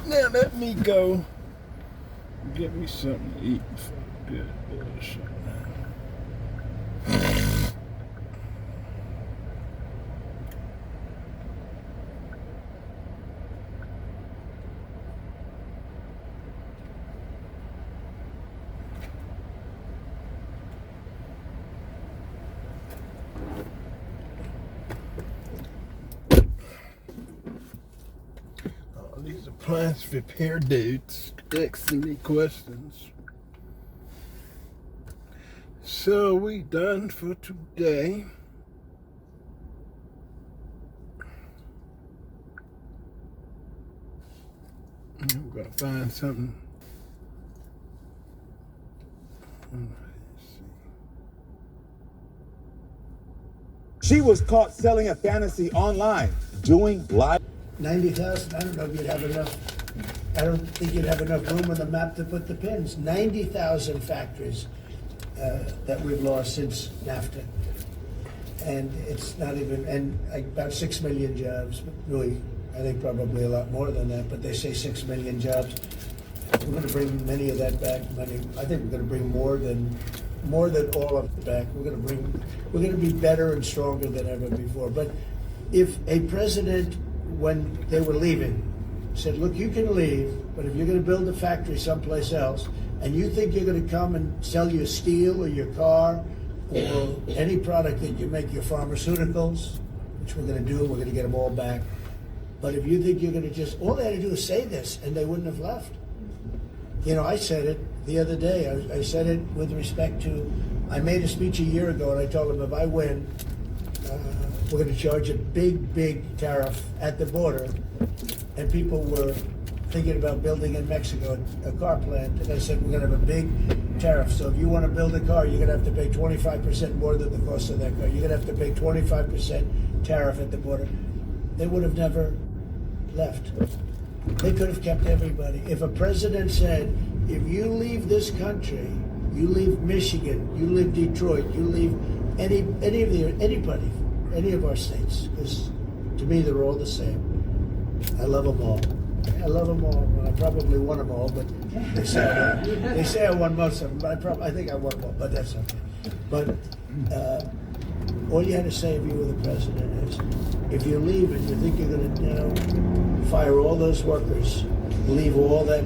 Speaker 1: Now let me go get me something to eat before I get bullshit. These appliance repair dudes asking me questions. So we done for today. I'm gonna find something.
Speaker 18: She was caught selling a fantasy online, doing live.
Speaker 19: 90,000, I don't know if you'd have enough. I don't think you'd have enough room on the map to put the pins. 90,000 factories that we've lost since NAFTA. And it's not even, and about 6 million jobs, but really, I think probably a lot more than that, but they say 6 million jobs. We're going to bring many of that back. I think we're going to bring more than all of it back. We're going to be better and stronger than ever before. But if a president, when they were leaving, said, look, you can leave, but if you're going to build a factory someplace else, and you think you're going to come and sell your steel or your car or any product that you make, your pharmaceuticals, which we're going to do, we're going to get them all back. But if you think you're going to just, all they had to do is say this, and they wouldn't have left. You know, I said it the other day. I said it with respect to, I made a speech a year ago, and I told them if I win, we're going to charge a big, big tariff at the border. And people were thinking about building in Mexico a car plant. And I said, we're going to have a big tariff. So if you want to build a car, you're going to have to pay 25% more than the cost of that car. You're going to have to pay 25% tariff at the border. They would have never left. They could have kept everybody. If a president said, if you leave this country, you leave Michigan, you leave Detroit, you leave any of our states, because to me they're all the same. I love them all. I love them all. Well, I probably won them all, but they say I won most of them. But I think I won one, but that's okay. But all you had to say if you were the president is, if you leave and you think you're going to, fire all those workers, leave all that,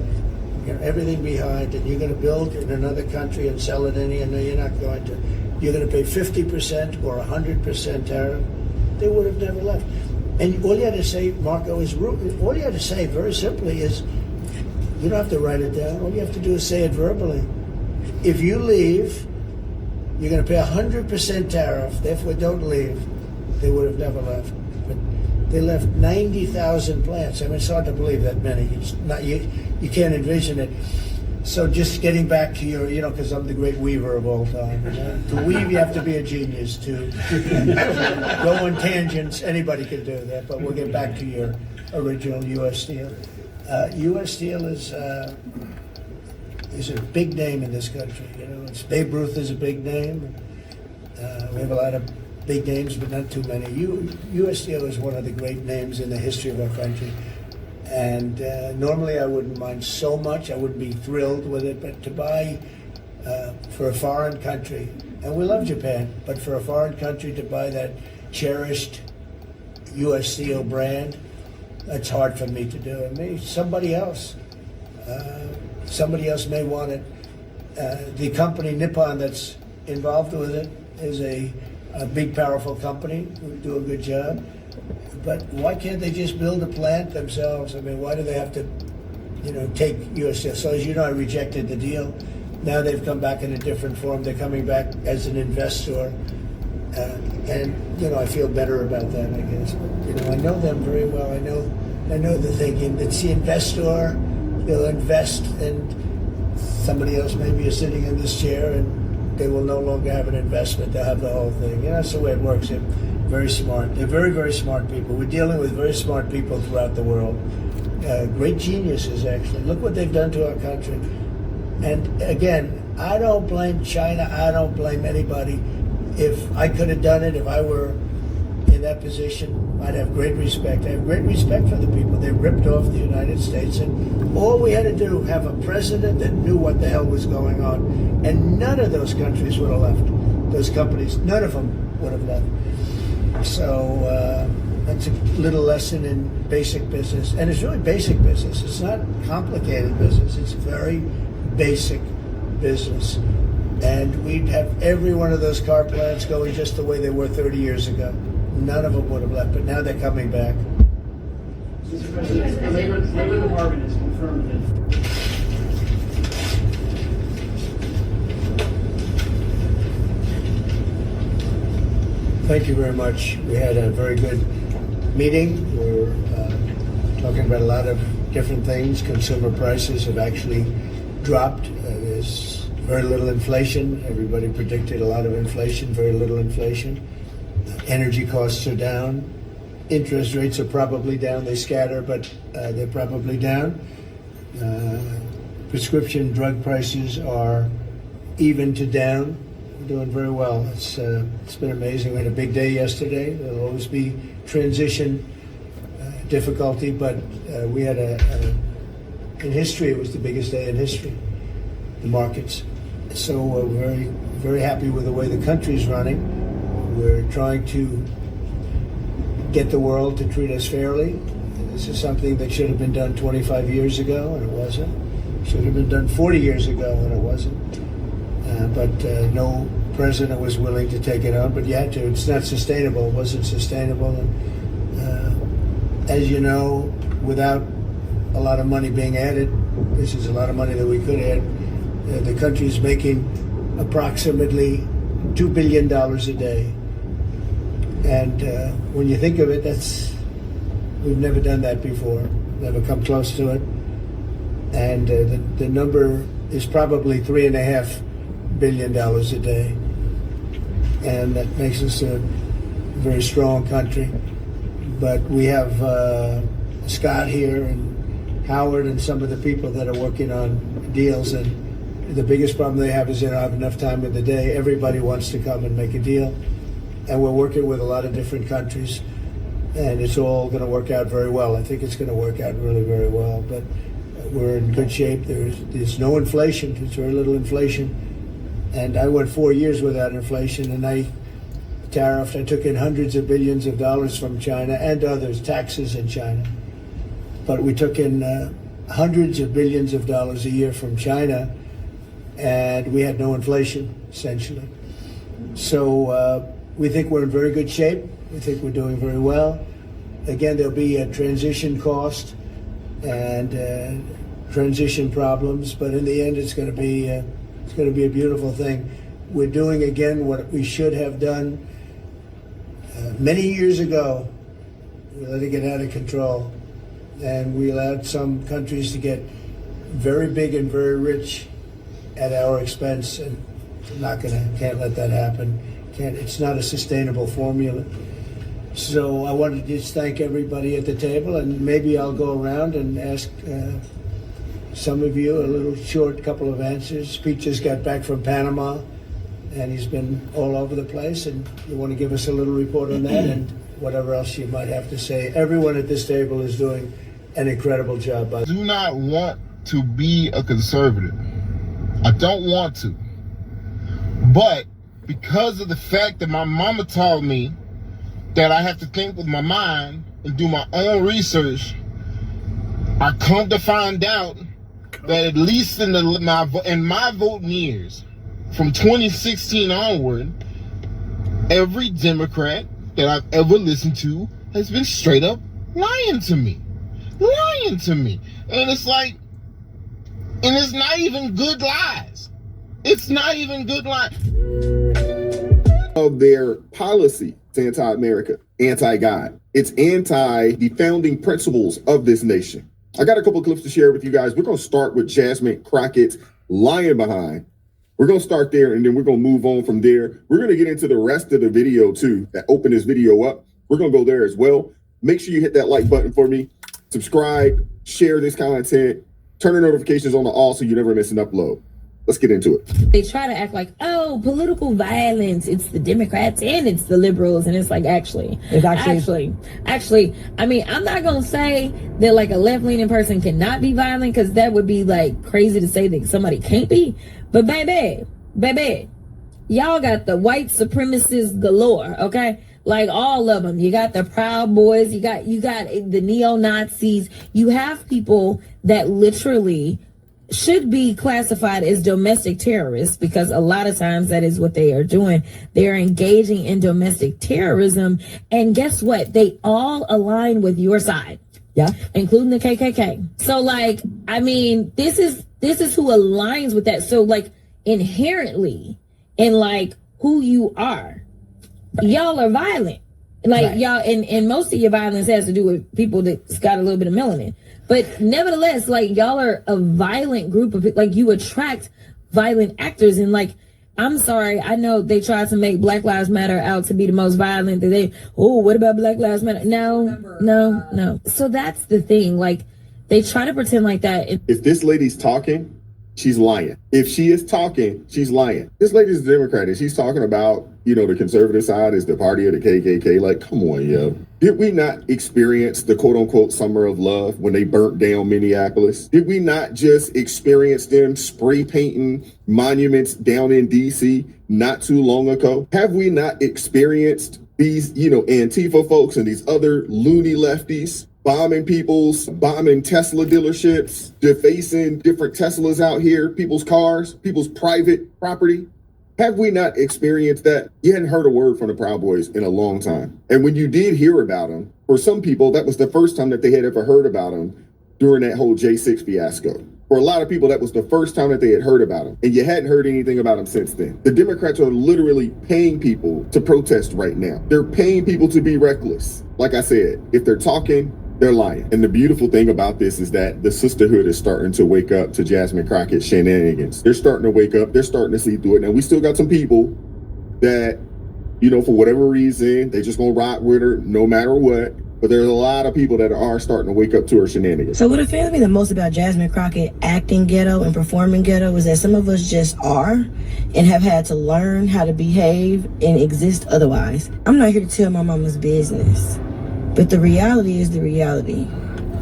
Speaker 19: everything behind, and you're going to build in another country and sell it in here. No, you're not going to. You're going to pay 50% or 100% tariff. They would have never left. And all you had to say, Marco, is all you had to say very simply is, you don't have to write it down. All you have to do is say it verbally. If you leave, you're going to pay 100% tariff. Therefore, don't leave. They would have never left. But they left 90,000 plants. I mean, it's hard to believe that many. It's not you can't envision it. So just getting back to your, because I'm the great weaver of all time. To weave, you have to be a genius. To go on tangents, anybody can do that. But we'll get back to your original U.S. Steel. U.S. Steel is a big name in this country. Babe Ruth is a big name. We have a lot of big names, but not too many. U.S. Steel is one of the great names in the history of our country. And normally I wouldn't mind so much. I wouldn't be thrilled with it. But to buy for a foreign country, and we love Japan, but for a foreign country to buy that cherished U.S. Steel brand, that's hard for me to do. And maybe somebody else may want it. The company Nippon that's involved with it is a big, powerful company who do a good job. But why can't they just build a plant themselves? I mean, why do they have to, take U.S. Steel? So as you know, I rejected the deal. Now they've come back in a different form. They're coming back as an investor. And I feel better about that, I guess. But, I know them very well. I know the thinking. It's the investor. They'll invest, and somebody else maybe is sitting in this chair, and they will no longer have an investment. They'll have the whole thing. That's the way it works. They're very smart. They're very, very smart people. We're dealing with very smart people throughout the world. Great geniuses, actually. Look what they've done to our country. And again, I don't blame China. I don't blame anybody. If I could have done it, if I were in that position, I'd have great respect. I have great respect for the people. They ripped off the United States, and all we had to do, have a president that knew what the hell was going on. And none of those countries would have left. Those companies, none of them would have left. So that's a little lesson in basic business. And it's really basic business. It's not complicated business. It's very basic business. And we'd have every one of those car plants going just the way they were 30 years ago. None of them would have left, but now they're coming back.
Speaker 20: Mr. President, the Labor Department has confirmed that.
Speaker 19: Thank you very much. We had a very good meeting. We're talking about a lot of different things. Consumer prices have actually dropped. There's very little inflation. Everybody predicted a lot of inflation, very little inflation. Energy costs are down. Interest rates are probably down. They scatter, but they're probably down. Prescription drug prices are even to down. We're doing very well. It's been amazing. We had a big day yesterday. There'll always be transition difficulty, but we had in history, it was the biggest day in history, the markets. So we're very, very happy with the way the country's running. We're trying to get the world to treat us fairly. This is something that should have been done 25 years ago, and it wasn't. Should have been done 40 years ago, and it wasn't. But no president was willing to take it on, but you had to. It's not sustainable. It wasn't sustainable. And as you know, without a lot of money being added, this is a lot of money that we could add. The country is making approximately $2 billion a day. And when you think of it, we've never done that before, never come close to it. And the number is probably $3.5 billion a day. And that makes us a very strong country. But we have Scott here and Howard and some of the people that are working on deals, and the biggest problem they have is they don't have enough time in the day. Everybody wants to come and make a deal. And we're working with a lot of different countries. and it's all going to work out very well. I think it's going to work out really very well. But we're in good shape. There's no inflation. There's very little inflation. And I went 4 years without inflation, and I tariffed. I took in hundreds of billions of dollars from China and others, taxes in China. But we took in hundreds of billions of dollars a year from China, and we had no inflation, essentially. So we think we're in very good shape. We think we're doing very well. Again, there'll be a transition cost and transition problems, but in the end, it's going to be a beautiful thing. We're doing again what we should have done many years ago. We let it get out of control, and we allowed some countries to get very big and very rich at our expense, and can't let that happen. It's not a sustainable formula. So I wanted to just thank everybody at the table, and maybe I'll go around and ask some of you a little short couple of answers. Pete just got back from Panama, and he's been all over the place, and you want to give us a little report on that and whatever else you might have to say. Everyone at this table is doing an incredible job.
Speaker 12: I do not want to be a conservative. I don't want to. But because of the fact that my mama taught me that I have to think with my mind and do my own research, I come to find out that at least in my voting years, from 2016 onward, every Democrat that I've ever listened to has been straight up lying to me. And it's like, and it's not even good lies. It's not even good lies.
Speaker 21: Of their policy, it's anti-America, anti-God. It's anti the founding principles of this nation. I got a couple of clips to share with you guys. We're going to start with Jasmine Crockett's lying behind. We're going to start there, and then we're going to move on from there. We're going to get into the rest of the video, too, that open this video up. We're going to go there as well. Make sure you hit that like button for me. Subscribe, share this content, turn the notifications on to all so you never miss an upload. Let's get into it.
Speaker 22: They try to act like, oh, political violence, it's the Democrats and it's the liberals. And it's like, actually, I mean, I'm not going to say that like a left-leaning person cannot be violent, because that would be like crazy to say that somebody can't be. But baby, y'all got the white supremacists galore, okay? Like all of them. You got the Proud Boys, you got the neo-Nazis. You have people that literally should be classified as domestic terrorists, because a lot of times that is what they are doing. They are engaging in domestic terrorism. And guess what? They all align with your side. Yeah. Including the KKK. So like, I mean, this is who aligns with that. So like inherently in like who you are, y'all are violent. Like right. Y'all, and most of your violence has to do with people that's got a little bit of melanin. But nevertheless, like y'all are a violent group of people. Like you attract violent actors, and like, I'm sorry, I know they try to make Black Lives Matter out to be the most violent. What about Black Lives Matter? No. So that's the thing. Like they try to pretend like that.
Speaker 21: If this lady's talking, she's lying. If she is talking, she's lying. This lady's a Democrat, and she's talking about, the conservative side is the party of the KKK. Like, come on, yo. Did we not experience the quote-unquote summer of love when they burnt down Minneapolis? Did we not just experience them spray painting monuments down in D.C. not too long ago? Have we not experienced these, Antifa folks and these other loony lefties bombing Tesla dealerships, defacing different Teslas out here, people's cars, people's private property? Have we not experienced that? You hadn't heard a word from the Proud Boys in a long time. And when you did hear about them, for some people, that was the first time that they had ever heard about them during that whole J6 fiasco. For a lot of people, that was the first time that they had heard about them. And you hadn't heard anything about them since then. The Democrats are literally paying people to protest right now. They're paying people to be reckless. Like I said, if they're talking, they're lying. And the beautiful thing about this is that the sisterhood is starting to wake up to Jasmine Crockett's shenanigans. They're starting to wake up. They're starting to see through it. Now, we still got some people that, for whatever reason, they just gonna rock with her no matter what. But there's a lot of people that are starting to wake up to her shenanigans.
Speaker 23: So what offends me the most about Jasmine Crockett acting ghetto and performing ghetto is that some of us just are and have had to learn how to behave and exist otherwise. I'm not here to tell my mama's business. But the reality is the reality.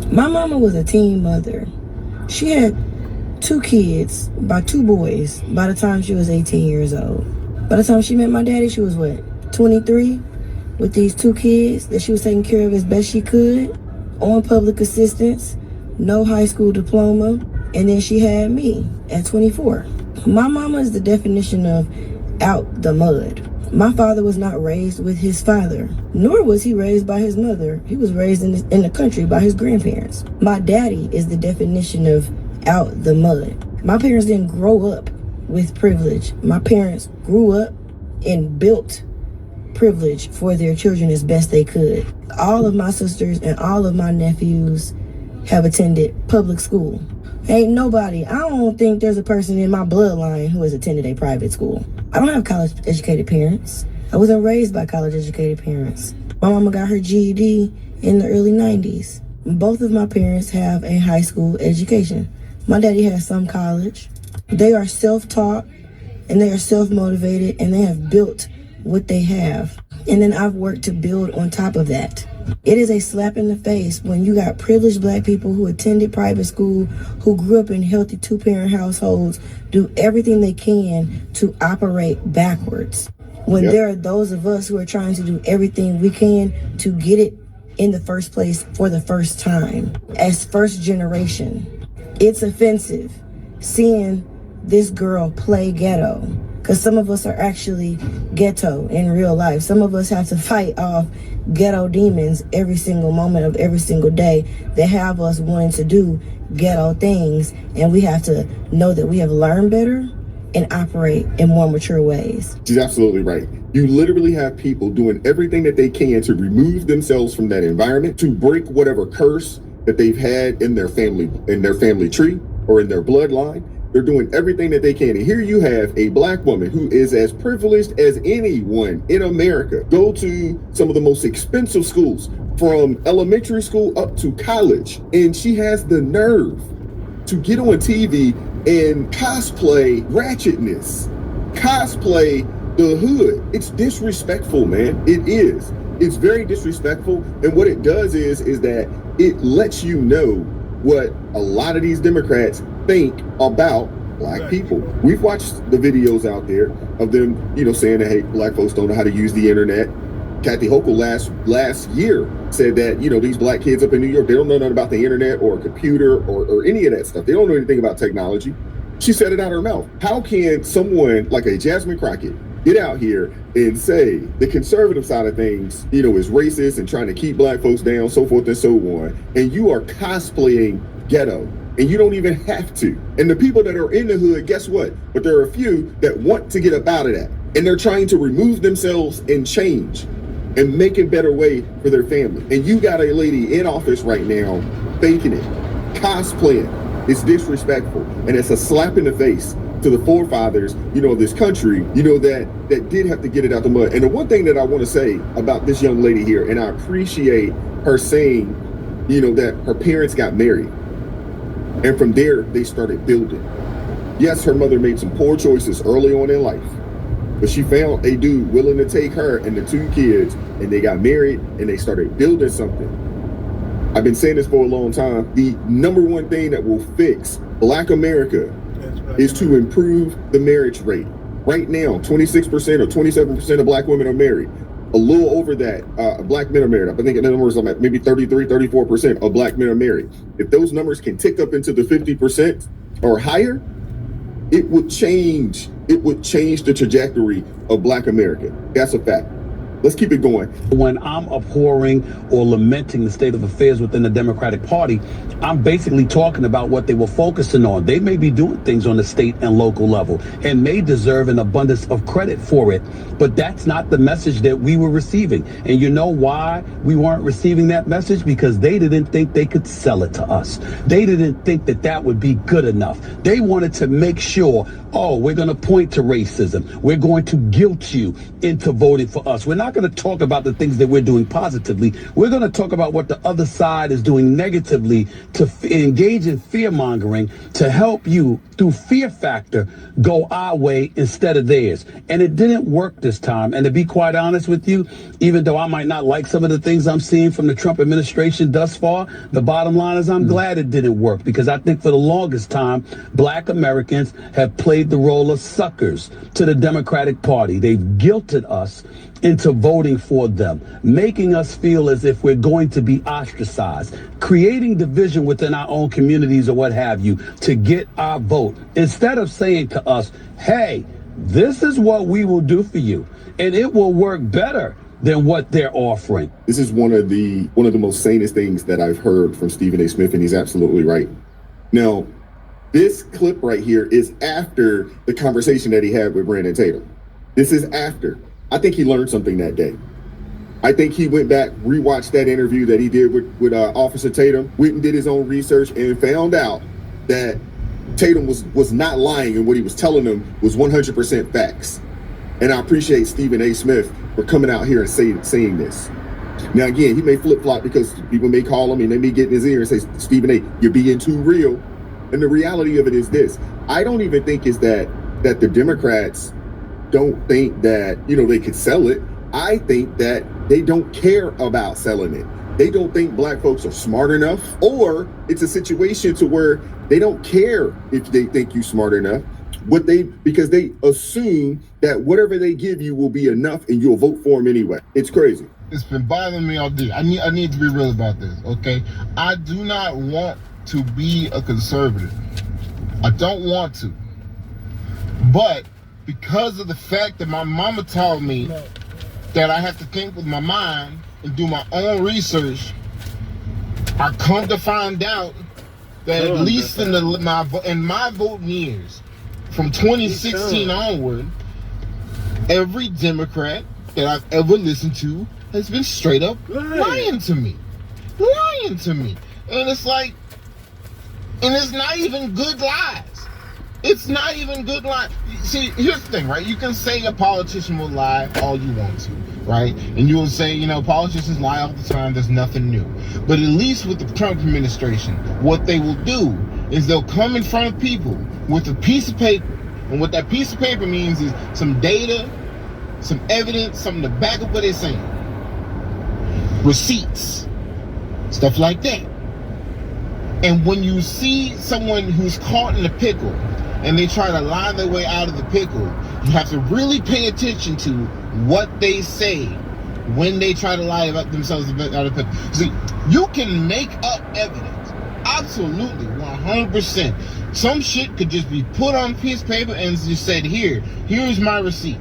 Speaker 23: My mama was a teen mother. She had 2 kids by 2 boys by the time she was 18 years old. By the time she met my daddy, she was what, 23? With these 2 kids that she was taking care of as best she could, on public assistance, no high school diploma, and then she had me at 24. My mama is the definition of out the mud. My father was not raised with his father, nor was he raised by his mother. He was raised in the country by his grandparents. My daddy is the definition of out the mud. My parents didn't grow up with privilege. My parents grew up and built privilege for their children as best they could. All of my sisters and all of my nephews have attended public school. Ain't nobody, I don't think there's a person in my bloodline who has attended a private school. I don't have college-educated parents. I wasn't raised by college-educated parents. My mama got her GED in the early 90s. Both of my parents have a high school education. My daddy has some college. They are self-taught and they are self-motivated and they have built what they have. And then I've worked to build on top of that. It is a slap in the face when you got privileged black people who attended private school, who grew up in healthy 2-parent households, do everything they can to operate backwards. When there are those of us who are trying to do everything we can to get it in the first place for the first time, as first generation. It's offensive seeing this girl play ghetto, because some of us are actually ghetto in real life. Some of us have to fight off ghetto demons every single moment of every single day that have us wanting to do ghetto things, and we have to know that we have learned better and operate in more mature ways.
Speaker 21: She's absolutely right. You literally have people doing everything that they can to remove themselves from that environment, to break whatever curse that they've had in their family tree or in their bloodline. They're doing everything that they can. And here you have a black woman who is as privileged as anyone in America, go to some of the most expensive schools, from elementary school up to college. And she has the nerve to get on TV and cosplay ratchetness, cosplay the hood. It's disrespectful, man. It is. It's very disrespectful. And what it does is that it lets you know what a lot of these Democrats think about black people. We've watched the videos out there of them, saying that, hey, black folks don't know how to use the internet. Kathy Hochul last year said that, these black kids up in New York, they don't know nothing about the internet or a computer or any of that stuff. They don't know anything about technology. She said it out of her mouth. How can someone like a Jasmine Crockett get out here and say the conservative side of things, is racist and trying to keep black folks down, so forth and so on, and you are cosplaying ghetto? And you don't even have to. And the people that are in the hood, guess what? But there are a few that want to get up out of that. And they're trying to remove themselves and change and make a better way for their family. And you got a lady in office right now faking it, cosplaying. It's disrespectful. And it's a slap in the face to the forefathers, of this country, that did have to get it out the mud. And the one thing that I want to say about this young lady here, and I appreciate her saying, that her parents got married. And from there, they started building. Yes, her mother made some poor choices early on in life, but she found a dude willing to take her and the 2 kids, and they got married and they started building something. I've been saying this for a long time. The number one thing that will fix Black America is to improve the marriage rate. Right now, 26% or 27% of Black women are married. A little over that, Black men are married. I think the numbers are maybe 33, 34% of Black men are married. If those numbers can tick up into the 50% or higher, it would change the trajectory of Black America. That's a fact. Let's keep it going.
Speaker 3: When I'm abhorring or lamenting the state of affairs within the Democratic Party, I'm basically talking about what they were focusing on. They may be doing things on the state and local level and may deserve an abundance of credit for it, but that's not the message that we were receiving. And you know why we weren't receiving that message? Because they didn't think they could sell it to us. They didn't think that that would be good enough. They wanted to make sure, we're going to point to racism. We're going to guilt you into voting for us. We're not going to talk about the things that we're doing positively. We're going to talk about what the other side is doing negatively to engage in fear mongering to help you through fear factor go our way instead of theirs. And it didn't work this time. And to be quite honest with you, even though I might not like some of the things I'm seeing from the Trump administration thus far, the bottom line is I'm glad it didn't work, because I think for the longest time, Black Americans have played the role of suckers to the Democratic Party. They've guilted us into voting for them, making us feel as if we're going to be ostracized, creating division within our own communities or what have you to get our vote, instead of saying to us, hey, this is what we will do for you, and it will work better than what they're offering.
Speaker 21: This is one of the most sanest things that I've heard from Stephen A. Smith, and he's absolutely right. Now, this clip right here is after the conversation that he had with Brandon Tatum. This is after. I think he learned something that day. I think he went back, rewatched that interview that he did with Officer Tatum, went and did his own research and found out that Tatum was not lying, and what he was telling them was 100% facts. And I appreciate Stephen A. Smith for coming out here and saying this. Now, again, he may flip-flop because people may call him and they may get in his ear and say, Stephen A., you're being too real. And the reality of it is this. I don't even think is that the Democrats don't think that, they could sell it. I think that they don't care about selling it. They don't think Black folks are smart enough, or it's a situation to where they don't care if they think you smart enough. Because they assume that whatever they give you will be enough and you'll vote for them anyway. It's crazy.
Speaker 1: It's been bothering me all day. I need to be real about this, okay? I do not want to be a conservative. I don't want to. But because of the fact that my mama taught me that I have to think with my mind and do my own research, I come to find out that at least in my voting years, from 2016 onward, every Democrat that I've ever listened to has been straight up lying to me. Lying to me. And it's like, and it's not even good lies. It's not even good lies. See, here's the thing, right? You can say a politician will lie all you want to, right? And you will say, politicians lie all the time. There's nothing new. But at least with the Trump administration, what they will do is they'll come in front of people with a piece of paper. And what that piece of paper means is some data, some evidence, something to back up what they're saying. Receipts, stuff like that. And when you see someone who's caught in a pickle and they try to lie their way out of the pickle, you have to really pay attention to what they say when they try to lie about themselves out of the pickle. See, you can make up evidence. Absolutely, 100%. Some shit could just be put on a piece of paper and just said, here's my receipt.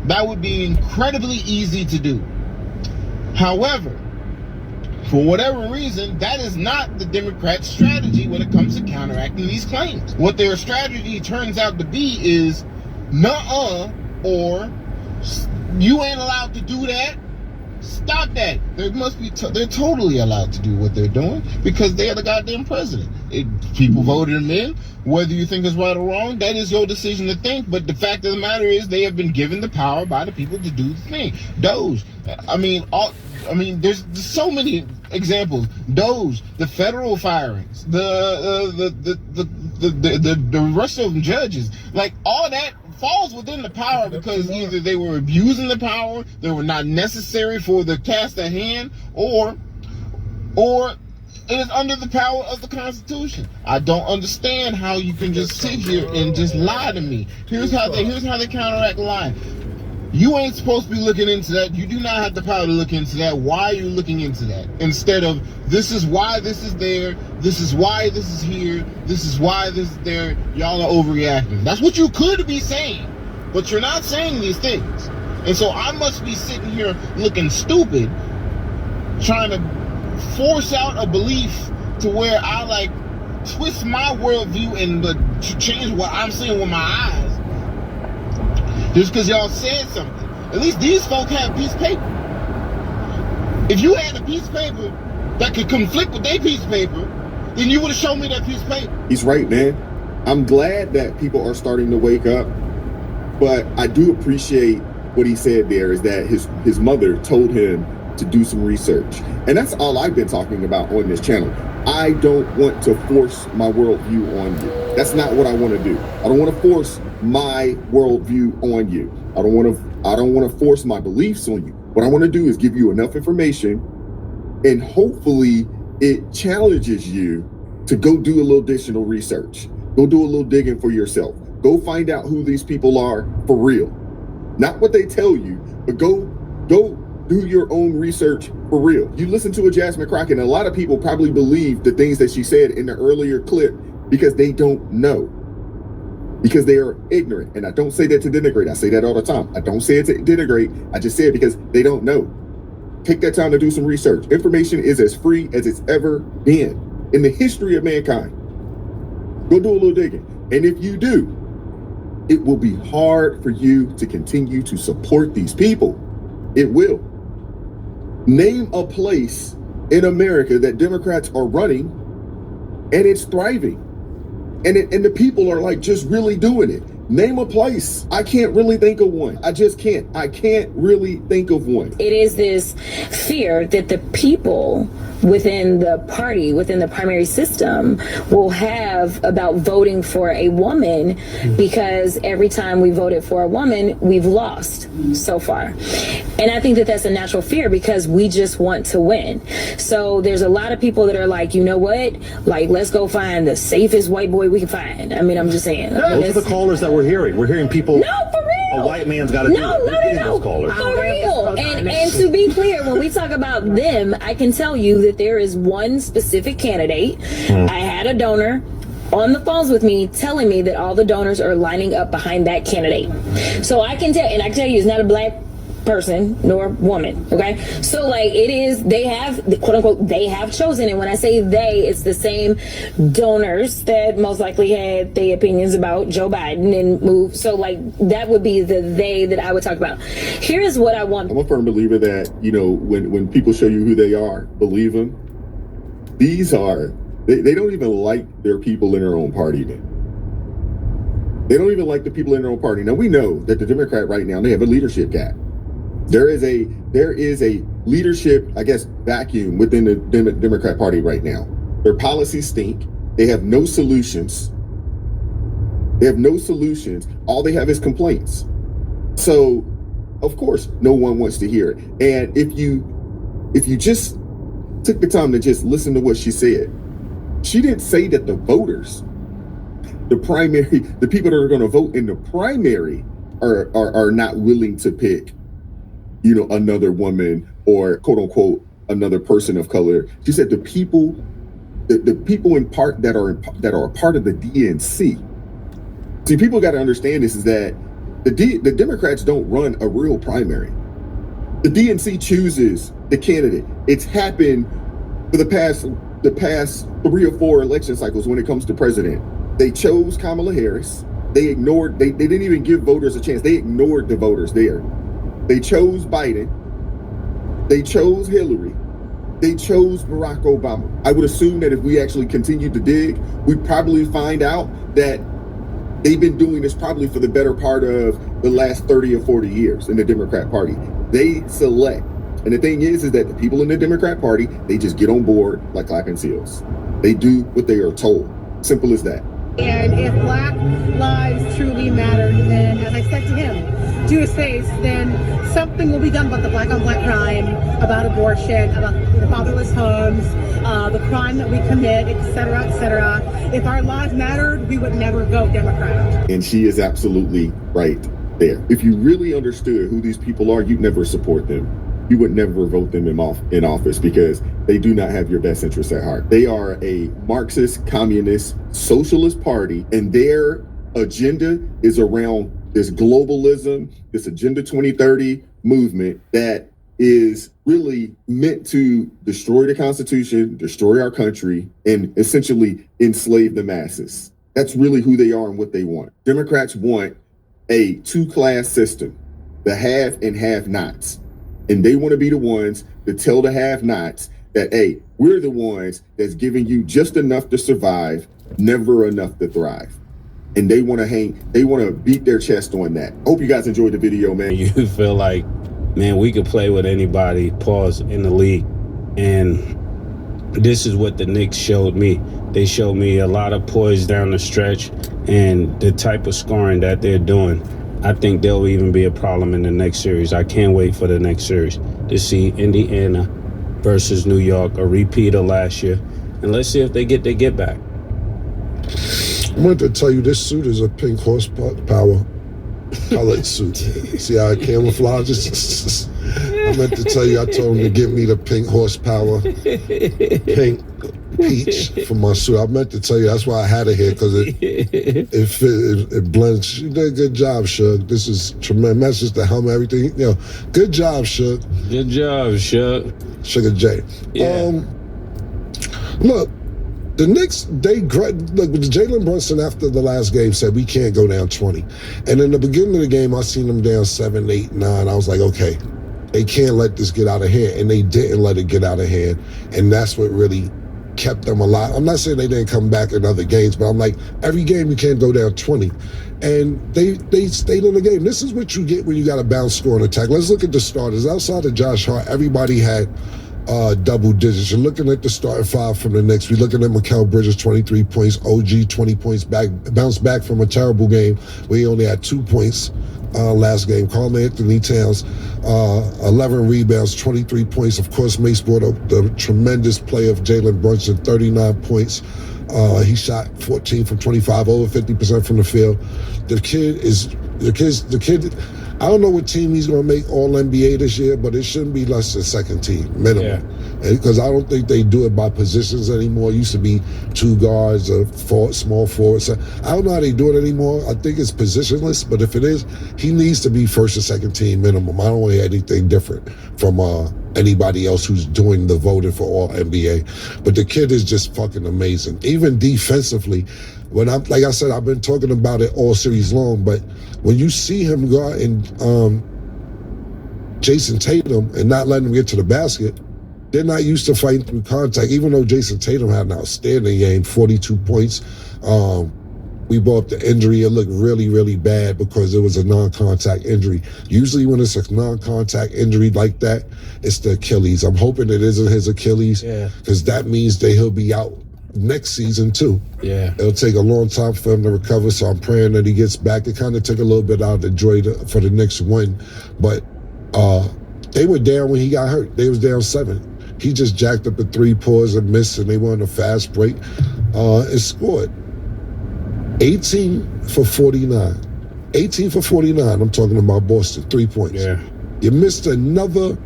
Speaker 1: That would be incredibly easy to do. However, for whatever reason, that is not the Democrats' strategy when it comes to counteracting these claims. What their strategy turns out to be is, nuh-uh, or you ain't allowed to do that. Stop that. They're totally allowed to do what they're doing because they are the goddamn president. People voted them in. Whether you think it's right or wrong, that is your decision to think. But the fact of the matter is they have been given the power by the people to do the thing. Doge. There's so many examples. Doge, the federal firings, the rest of them judges, like all that falls within the power because either they were abusing the power, they were not necessary for the task at hand, or it is under the power of the Constitution. I don't understand how you can just sit here and just lie to me. Here's how they counteract lying. You ain't supposed to be looking into that. You do not have the power to look into that. Why are you looking into that? Instead of, this is why this is there, this is why this is here, this is why this is there, y'all are overreacting. That's what you could be saying, but you're not saying these things. And so I must be sitting here looking stupid, trying to force out a belief to where I twist my worldview and change what I'm seeing with my eyes. Just because y'all said something. At least these folk have a piece of paper. If you had a piece of paper that could conflict with their piece of paper, then you would have shown me that piece of paper.
Speaker 21: He's right, man. I'm glad that people are starting to wake up, but I do appreciate what he said there is that his mother told him to do some research. And that's all I've been talking about on this channel. I don't want to force my worldview on you. That's not what I want to do. I don't want to force my worldview on you. I don't want to force my beliefs on you. What I want to do is give you enough information, and hopefully it challenges you to go do a little additional research. Go do a little digging for yourself. Go find out who these people are for real. Not what they tell you, but go do your own research for real. You listen to a Jasmine Crockett, and a lot of people probably believe the things that she said in the earlier clip because they don't know, because they are ignorant. And I don't say that to denigrate. I say that all the time. I don't say it to denigrate. I just say it because they don't know. Take that time to do some research. Information is as free as it's ever been in the history of mankind. Go do a little digging. And if you do, it will be hard for you to continue to support these people. It will. Name a place in America that Democrats are running and it's thriving. And the people are like just really doing it. Name a place. I can't really think of one. I just can't. I can't really think of one.
Speaker 22: It is this fear that the people within the party, within the primary system, will have about voting for a woman, because every time we voted for a woman, we've lost so far. And I think that that's a natural fear because we just want to win. So there's a lot of people that are like, you know what? Like, let's go find the safest white boy we can find. I mean, I'm just saying.
Speaker 5: Those are the callers that we're hearing. We're hearing people.
Speaker 22: No, for real.
Speaker 5: A white man's got to do it.
Speaker 22: No. For real. And to be clear, when we talk about them, I can tell you that there is one specific candidate. I had a donor on the phones with me telling me that all the donors are lining up behind that candidate. So I can tell, and I can tell you it's not a black person nor woman, okay? So like it is, they have, quote unquote, they have chosen, and when I say they, it's the same donors that most likely had their opinions about Joe Biden and moved. So like that would be the they that I would talk about. Here's what I want.
Speaker 21: I'm a firm believer that, you know, when people show you who they are, believe them. These are, they don't even like their people in their own party then. They don't even like the people in their own party. Now we know that the Democrat right now, they have a leadership gap. There is a leadership, I guess, vacuum within the Democrat Party right now. Their policies stink. They have no solutions. All they have is complaints. So, of course, no one wants to hear it. And if you just took the time to just listen to what she said, she didn't say that the voters, the people that are going to vote in the primary are not willing to pick, you know, another woman or quote unquote another person of color. She said the people in part that are a part of the DNC. See, people got to understand this, is that the Democrats don't run a real primary. The DNC chooses the candidate. It's happened for the past 3 or 4 election cycles when it comes to president. They chose Kamala Harris. They didn't even give voters a chance. They ignored the voters there. They chose Biden. They chose Hillary. They chose Barack Obama. I would assume that if we actually continue to dig, we'd probably find out that they've been doing this probably for the better part of the last 30 or 40 years in the Democrat Party. They select. And the thing is that the people in the Democrat Party, they just get on board like clapping seals. They do what they are told. Simple as that.
Speaker 6: And if black lives truly matter, then, as I said to him to his face, then something will be done about the black on black crime, about abortion, about the fatherless homes, the crime that we commit, etc., etc. If our lives mattered, we would never go Democrat.
Speaker 21: And she is absolutely right there. If you really understood who these people are, you'd never support them. You would never vote them in office, because they do not have your best interests at heart. They are a Marxist, communist, socialist party, and their agenda is around this globalism, this Agenda 2030 movement that is really meant to destroy the Constitution, destroy our country, and essentially enslave the masses. That's really who they are and what they want. Democrats want a two-class system, the have and have-nots. And they want to be the ones to tell the have-nots that, hey, we're the ones that's giving you just enough to survive, never enough to thrive. and they want to beat their chest on that. Hope you guys enjoyed the video, man.
Speaker 2: You feel like, man, we could play with anybody, pause, in the league. And this is what the Knicks showed me. They showed me a lot of poise down the stretch, and the type of scoring that they're doing, I think they'll even be a problem in the next series. I can't wait for the next series to see Indiana versus New York, a repeat of last year. And let's see if they get their get back.
Speaker 7: I wanted to tell you, this suit is a pink horsepower colored suit. See how it camouflages? I meant to tell you, I told him to get me the pink horsepower, pink peach for my suit. I meant to tell you, that's why I had it here, because it blends. You did a good job, Shug. This is tremendous. Message, the helmet, everything. You know, good job, Shug.
Speaker 2: Good job, Shug.
Speaker 7: Sugar J.
Speaker 2: Yeah.
Speaker 7: Look, the Knicks, look, Jalen Brunson after the last game said, we can't go down 20. And in the beginning of the game, I seen them down 7, 8, 9. I was like, okay, they can't let this get out of hand. And they didn't let it get out of hand. And that's what really kept them alive. I'm not saying they didn't come back in other games, but I'm like, every game you can't go down 20. And they stayed in the game. This is what you get when you got a balanced scoring attack. Let's look at the starters. Outside of Josh Hart, everybody had double digits. You're looking at the starting five from the Knicks. We're looking at Mikal Bridges, 23 points. OG, 20 points. Bounced back from a terrible game where he only had 2 points last game. Karl Anthony Towns, 11 rebounds, 23 points. Of course, Mace brought up the tremendous play of Jalen Brunson, 39 points. He shot 14 from 25, over 50% from the field. The kid, I don't know what team he's going to make All-NBA this year, but it shouldn't be less than second team, minimum. Because I don't think they do it by positions anymore. It used to be 2 guards, a small forward. So I don't know how they do it anymore. I think it's positionless, but if it is, he needs to be first or second team minimum. I don't want to hear anything different from anybody else who's doing the voting for All-NBA. But the kid is just fucking amazing. Even defensively, like I said, I've been talking about it all series long, but when you see him go out and Jason Tatum and not letting him get to the basket, they're not used to fighting through contact, even though Jason Tatum had an outstanding game, 42 points. We brought up the injury. It looked really, really bad because it was a non-contact injury. Usually when it's a non-contact injury like that, it's the Achilles. I'm hoping it isn't his Achilles, because that means that he'll be out next season too. It'll take a long time for him to recover, so I'm praying that he gets back. It kind of took a little bit out of the joy for the Knicks win, but they were down when he got hurt. They was down 7. He just jacked up the 3 pours and missed, and they won a fast break and scored 18 for 49. 18 for 49. I'm talking about Boston, 3 points. You missed another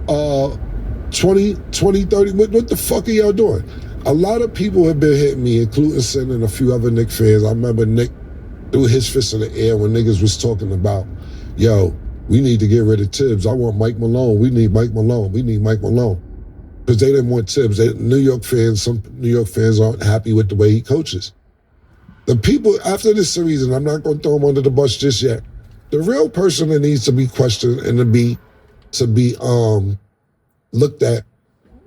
Speaker 7: 20, 30. What the fuck are y'all doing? A lot of people have been hitting me, including Sin and a few other Knicks fans. I remember Nick threw his fist in the air when niggas was talking about, yo, we need to get rid of Tibbs. I want Mike Malone. We need Mike Malone. We need Mike Malone. Because they didn't want Tibbs. Some New York fans aren't happy with the way he coaches. The people, after this series, and I'm not going to throw him under the bus just yet, the real person that needs to be questioned and to be looked at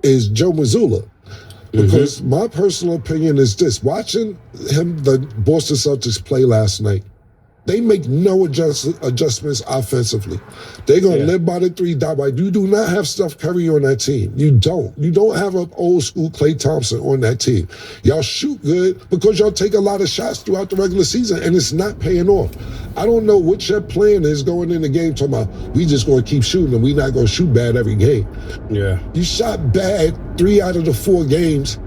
Speaker 7: is Joe Mazzulla. Because my personal opinion is this: watching the Boston Celtics play last night, they make no adjustments offensively. They're going to live by the 3 dot by. You do not have Steph Curry on that team. You don't. You don't have an old school Klay Thompson on that team. Y'all shoot good because y'all take a lot of shots throughout the regular season, and it's not paying off. I don't know what your plan is going in the game, talking about we just going to keep shooting and we not going to shoot bad every game. You shot bad 3 out of the 4 games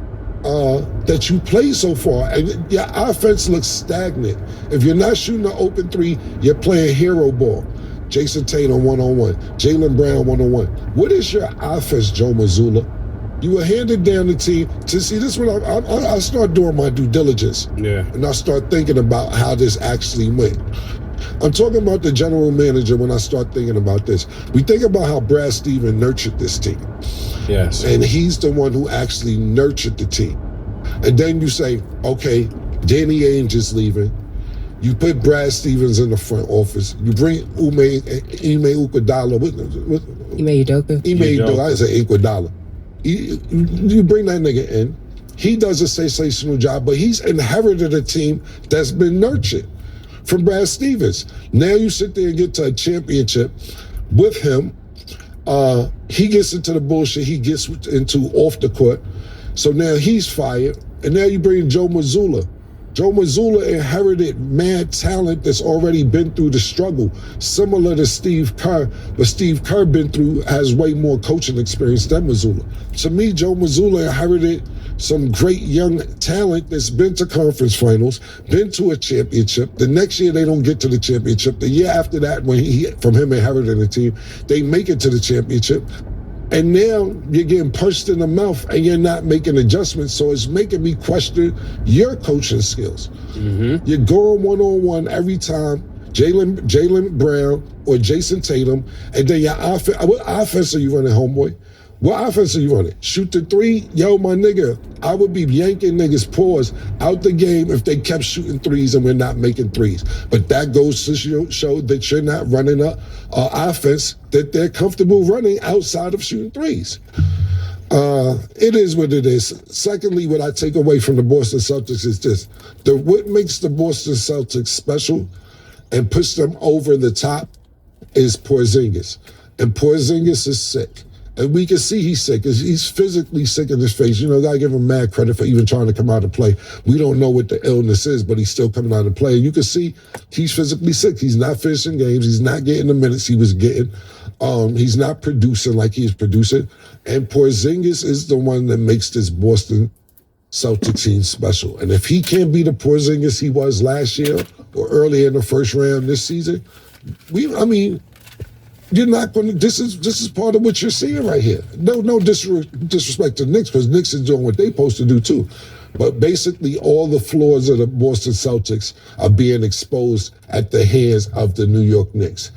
Speaker 7: that you played so far, and your offense looks stagnant. If you're not shooting an open 3, you're playing hero ball. Jason Tatum 1-on-1, Jaylen Brown 1-on-1. What is your offense, Joe Mazzulla? You were handed down the team to see this. When I start doing my due diligence, and I start thinking about how this actually went. I'm talking about the general manager. When I start thinking about this, we think about how Brad Stevens nurtured this team. And he's the one who actually nurtured the team. And then you say, okay, Danny Ainge is leaving. You put Brad Stevens in the front office. You bring Ime Iguodala. Ime Udoka. I say Iguodala. You bring that nigga in. He does a sensational job, but he's inherited a team that's been nurtured from Brad Stevens. Now you sit there and get to a championship with him. He gets into the bullshit he gets into off the court. So now he's fired. And now you bring in Joe Mazzulla. Joe Mazzulla inherited mad talent that's already been through the struggle, similar to Steve Kerr, but Steve Kerr has way more coaching experience than Mazzulla. To me, Joe Mazzulla inherited some great young talent that's been to conference finals, been to a championship. The next year they don't get to the championship. The year after that, when from him inheriting the team, they make it to the championship. And now you're getting punched in the mouth and you're not making adjustments. So it's making me question your coaching skills. You're going one-on-one every time, Jaylen Brown or Jason Tatum, and then your offense. What offense are you running, homeboy? What offense are you running? Shoot the three? Yo, my nigga, I would be yanking niggas' paws out the game if they kept shooting threes and we're not making threes. But that goes to show that you're not running a offense that they're comfortable running outside of shooting threes. It is what it is. Secondly, what I take away from the Boston Celtics is this. What makes the Boston Celtics special and puts them over the top is Porzingis. And Porzingis is sick. And we can see he's sick. He's physically sick in his face. You know, gotta give him mad credit for even trying to come out and play. We don't know what the illness is, but he's still coming out and play. And you can see he's physically sick. He's not finishing games. He's not getting the minutes he was getting. He's not producing like he's producing. And Porzingis is the one that makes this Boston Celtics team special. And if he can't be the Porzingis he was last year or earlier in the first round this season, you're not going to. This is part of what you're seeing right here. No disrespect to Knicks, because Knicks is doing what they're supposed to do too. But basically, all the flaws of the Boston Celtics are being exposed at the hands of the New York Knicks.